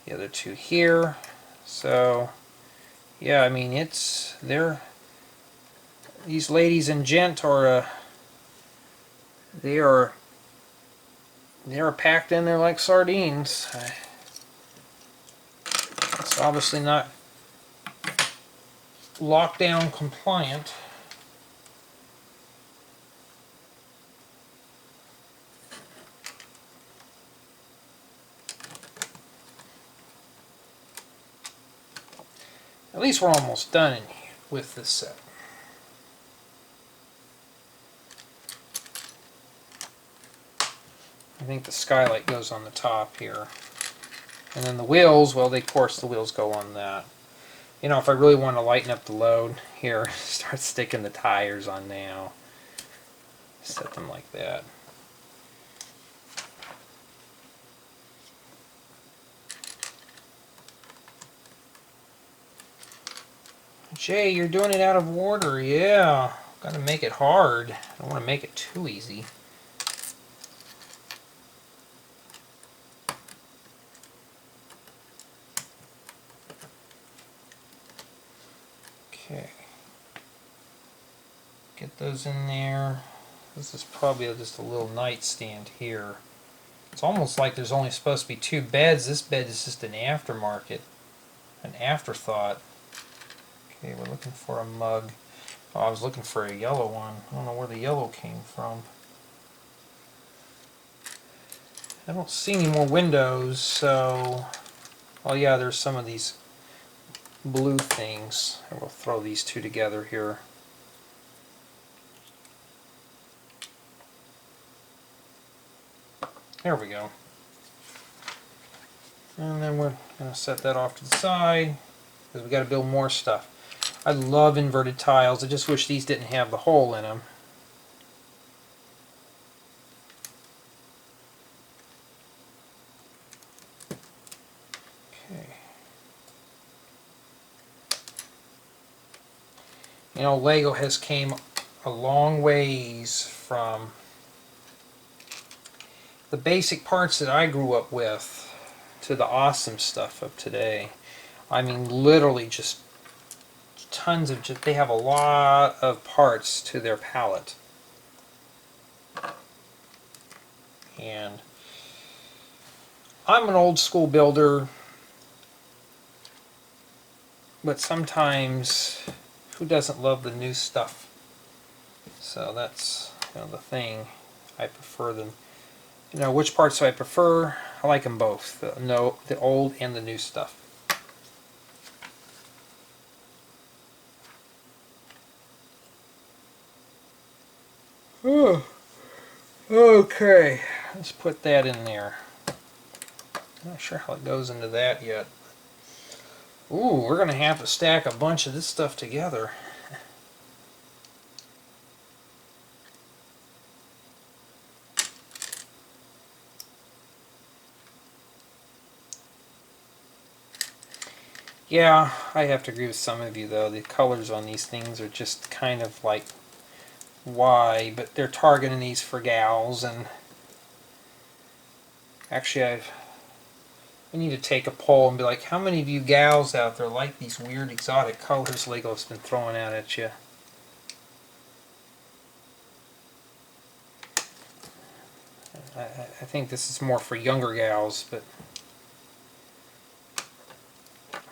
the other 2 here. So, yeah, I mean, these ladies and gent are they are packed in there like sardines. It's obviously not lockdown compliant. At least we're almost done with this set. I think the skylight goes on the top here. And then the wheels, well, of course the wheels go on that. You know, if I really want to lighten up the load, here, start sticking the tires on now. Set them like that. Jay, you're doing it out of order, yeah. Gotta make it hard. I don't want to make it too easy. Okay. Get those in there. This is probably just a little nightstand here. It's almost like there's only supposed to be 2 beds. This bed is just an aftermarket, an afterthought. Okay, we're looking for a mug. Oh, I was looking for a yellow one. I don't know where the yellow came from. I don't see any more windows, so... Oh yeah, there's some of these blue things. I will throw these 2 together here. There we go. And then we're going to set that off to the side, because we've got to build more stuff. I love inverted tiles. I just wish these didn't have the hole in them. Okay. You know, Lego has came a long ways from the basic parts that I grew up with to the awesome stuff of today. I mean, literally just tons of, they have a lot of parts to their palette. And I'm an old school builder, but sometimes who doesn't love the new stuff? So that's, you know, the thing. I prefer them. You know, which parts do I prefer? I like them both. The old and the new stuff. Oh, okay, let's put that in there. I'm not sure how it goes into that yet. Ooh, we're going to have to stack a bunch of this stuff together. Yeah, I have to agree with some of you though. The colors on these things are just kind of like, why? But they're targeting these for gals, and actually I need to take a poll and be like, how many of you gals out there like these weird exotic colors Lego's been throwing out at you? I think this is more for younger gals, but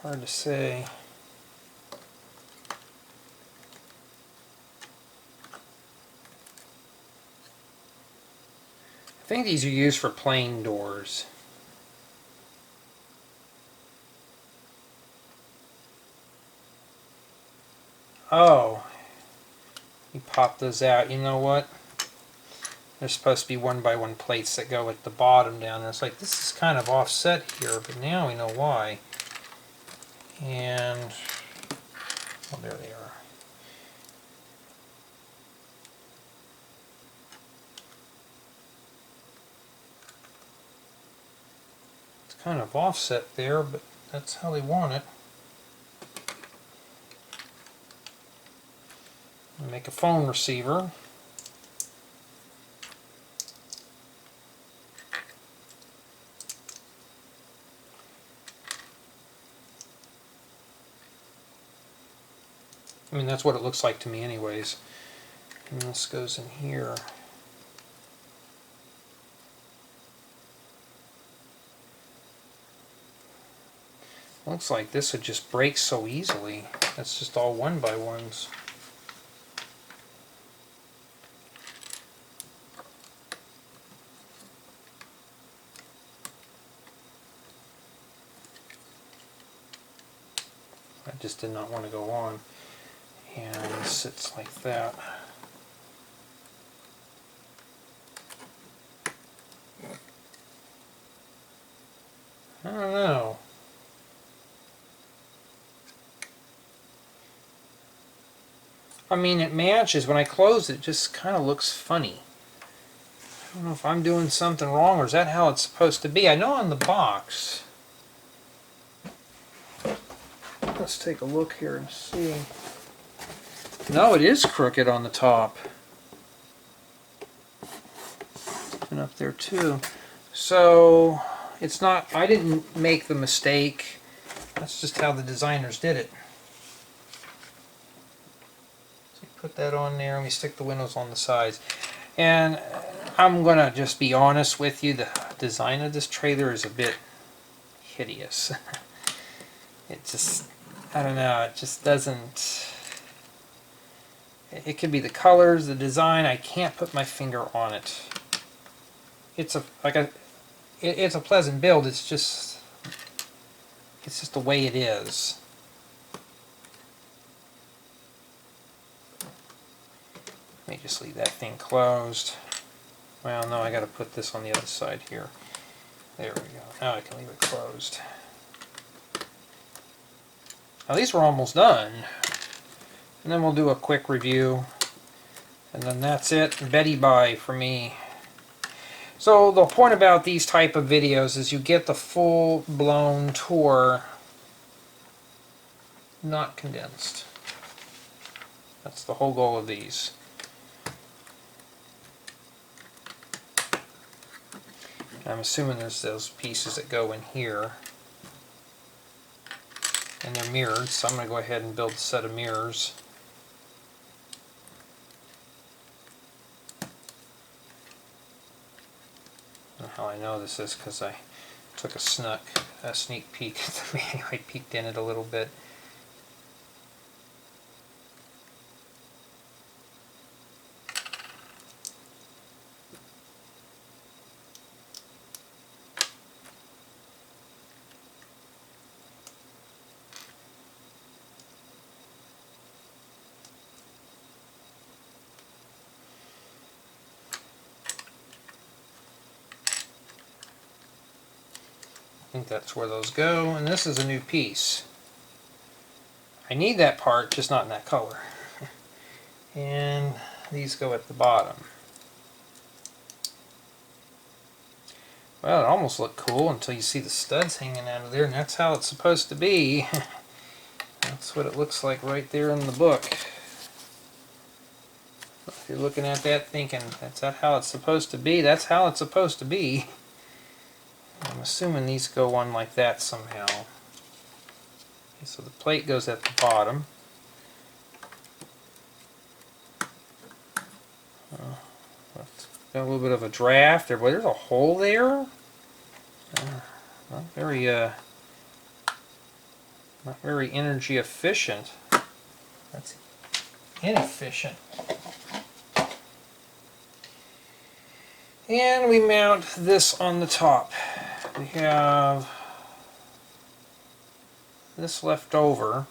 hard to say. I think these are used for plain doors. Oh, you pop those out. You know what? There's supposed to be 1x1 plates that go at the bottom down there. It's like, this is kind of offset here, but now we know why. And, well, there they are. It's kind of offset there, but that's how they want it. Make a phone receiver. I mean, that's what it looks like to me anyways. And this goes in here. Looks like this would just break so easily. That's just all 1x1s. I just did not want to go on. And it sits like that. I don't know. I mean, it matches. When I close it, just kind of looks funny. I don't know if I'm doing something wrong, or is that how it's supposed to be? I know on the box. Let's take a look here and see. No, it is crooked on the top. And up there too. So it's not, I didn't make the mistake. That's just how the designers did it. So you put that on there and we stick the windows on the sides. And I'm gonna just be honest with you, the design of this trailer is a bit hideous. It just, I don't know, it just doesn't, it could be the colors, the design, I can't put my finger on it. It's it's a pleasant build, it's just the way it is. Let me just leave that thing closed. Well, no, I got to put this on the other side here. There we go. Now I can leave it closed. Now these were almost done. And then we'll do a quick review. And then that's it. Betty bye for me. So the point about these type of videos is you get the full-blown tour, not condensed. That's the whole goal of these. I'm assuming there's those pieces that go in here. And they're mirrored, so I'm going to go ahead and build a set of mirrors. And how I know this is because I took a sneak peek at the manual. I peeked in it a little bit. I think that's where those go, and this is a new piece. I need that part, just not in that color. And these go at the bottom. Well, it almost looked cool until you see the studs hanging out of there, and that's how it's supposed to be. That's what it looks like right there in the book. If you're looking at that thinking, that's not how it's supposed to be, that's how it's supposed to be. I'm assuming these go on like that somehow. Okay, so the plate goes at the bottom. Got a little bit of a draft there, but there's a hole there. Not very energy efficient. That's inefficient. And we mount this on the top. We have this left over,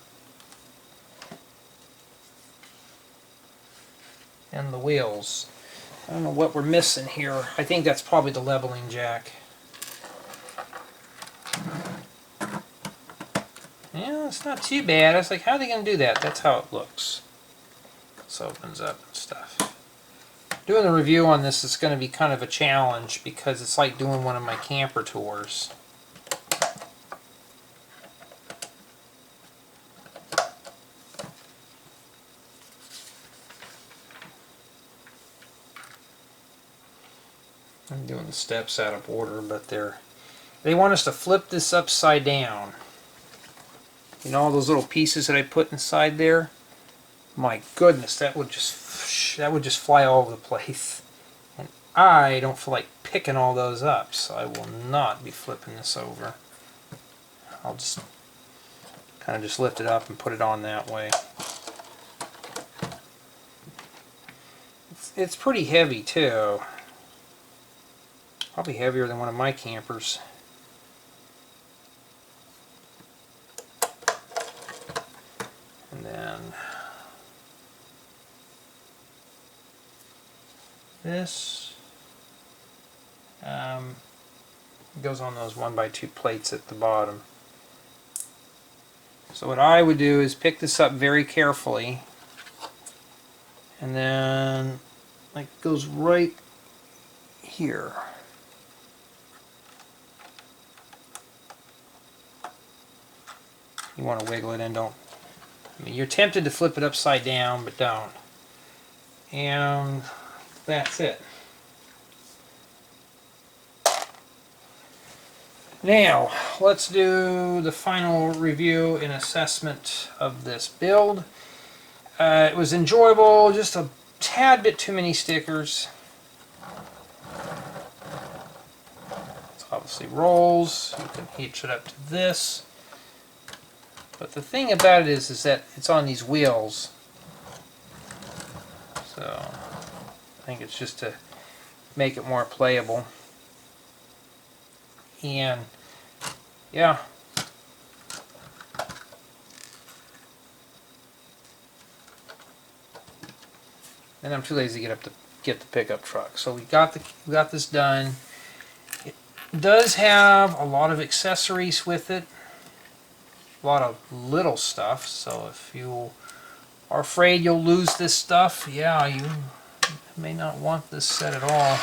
and the wheels. I don't know what we're missing here. I think that's probably the leveling jack. Yeah, it's not too bad. I was like, how are they going to do that? That's how it looks. This opens up and stuff. Doing the review on this is going to be kind of a challenge because it's like doing one of my camper tours. I'm doing the steps out of order, but they want us to flip this upside down. You know all those little pieces that I put inside there? My goodness, that would just fly all over the place. And I don't feel like picking all those up, so I will not be flipping this over. I'll just kind of just lift it up and put it on that way. It's pretty heavy too. Probably heavier than one of my campers. And then this goes on those 1x2 plates at the bottom. So what I would do is pick this up very carefully, and then like goes right here. You want to wiggle it in, don't I mean, you're tempted to flip it upside down, but don't. And that's it. Now, let's do the final review and assessment of this build. It was enjoyable, just a tad bit too many stickers. It's obviously rolls. You can hitch it up to this. But the thing about it is that it's on these wheels. So, I think it's just to make it more playable. And, yeah. And I'm too lazy to get the pickup truck. So we got this done. It does have a lot of accessories with it. A lot of little stuff. So if you are afraid you'll lose this stuff, yeah, you may not want this set at all.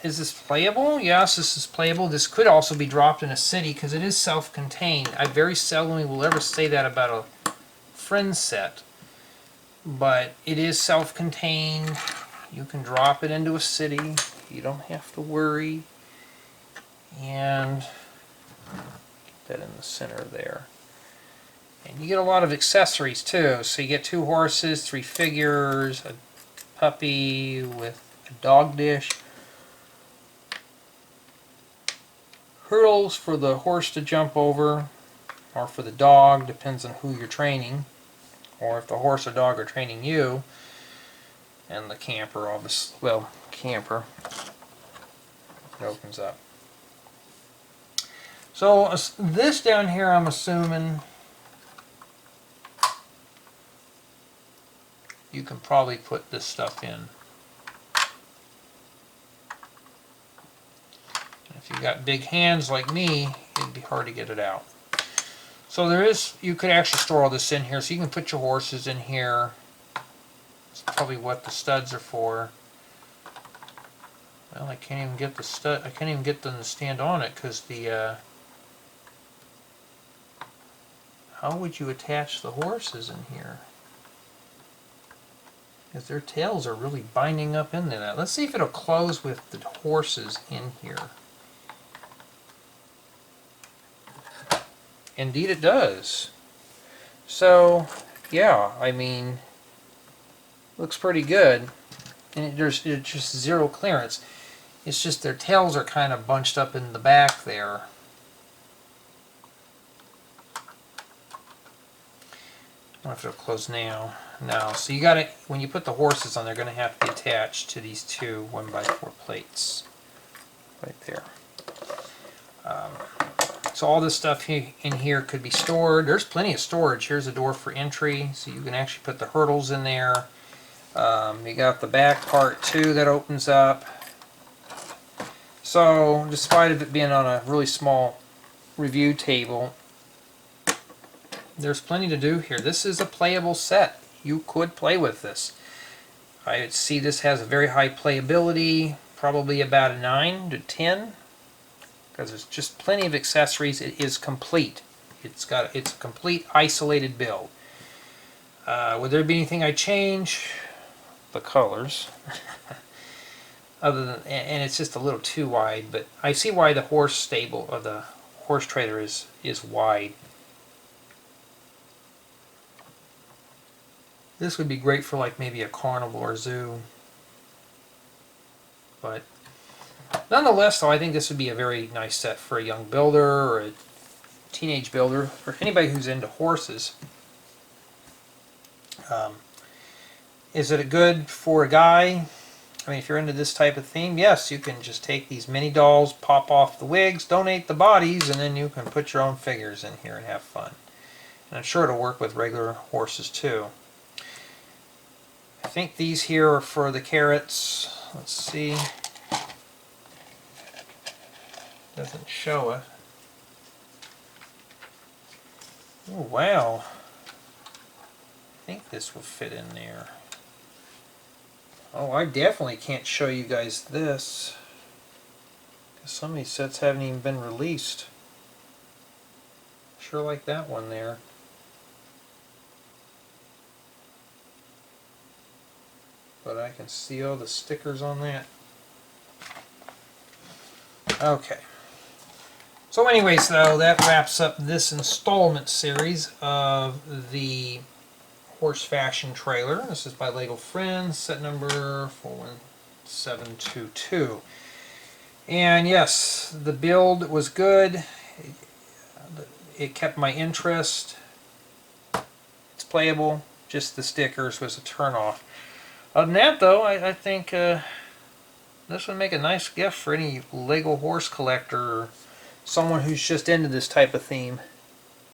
Is this playable? Yes, this is playable. This could also be dropped in a city because it is self-contained. I very seldomly will ever say that about a friend set. But it is self-contained. You can drop it into a city. You don't have to worry. And get that in the center there. And you get a lot of accessories too. So you get 2 horses, 3 figures, a puppy with a dog dish, hurdles for the horse to jump over, or for the dog, depends on who you're training. Or if the horse or dog are training you, and the camper, obviously, well, camper, it opens up. So this down here, I'm assuming you can probably put this stuff in. If you've got big hands like me, it'd be hard to get it out. So you could actually store all this in here. So you can put your horses in here. That's probably what the studs are for. Well, I can't even get the stud. I can't even get them to stand on it because the. How would you attach the horses in here? Because their tails are really binding up into that. Let's see if it'll close with the horses in here. Indeed it does. So, yeah, I mean, looks pretty good. And there's just zero clearance. It's just their tails are kind of bunched up in the back there. I don't know if it'll close now. No. So you got it. When you put the horses on, they're going to have to be attached to these 2 1x4 plates. Right there. So all this stuff in here could be stored. There's plenty of storage. Here's a door for entry, so you can actually put the hurdles in there. You got the back part too that opens up. So despite of it being on a really small review table, there's plenty to do here. This is a playable set. You could play with this. I would see this has a very high playability, probably about a 9 to 10. Because there's just plenty of accessories. It is complete. It's a complete isolated build. Would there be anything I'd change? The colors. Other than, and it's just a little too wide, but I see why the horse stable or the horse trailer is wide. This would be great for like maybe a carnival or zoo. But nonetheless, though, I think this would be a very nice set for a young builder or a teenage builder or anybody who's into horses. Is it good for a guy? I mean, if you're into this type of theme, yes, you can just take these mini dolls, pop off the wigs, donate the bodies, and then you can put your own figures in here and have fun. And I'm sure it'll work with regular horses too. I think these here are for the carrots. Let's see. Doesn't show it. Oh, wow. I think this will fit in there. Oh, I definitely can't show you guys this, because some of these sets haven't even been released. Sure like that one there. but I can see all the stickers on that. Okay. So anyways, though, that wraps up this installment series of the Horse Fashion trailer. This is by Lego Friends, set number 41722. And yes, the build was good. It kept my interest. It's playable. Just the stickers was a turnoff. Other than that, though, I think this would make a nice gift for any Lego horse collector or someone who's just into this type of theme.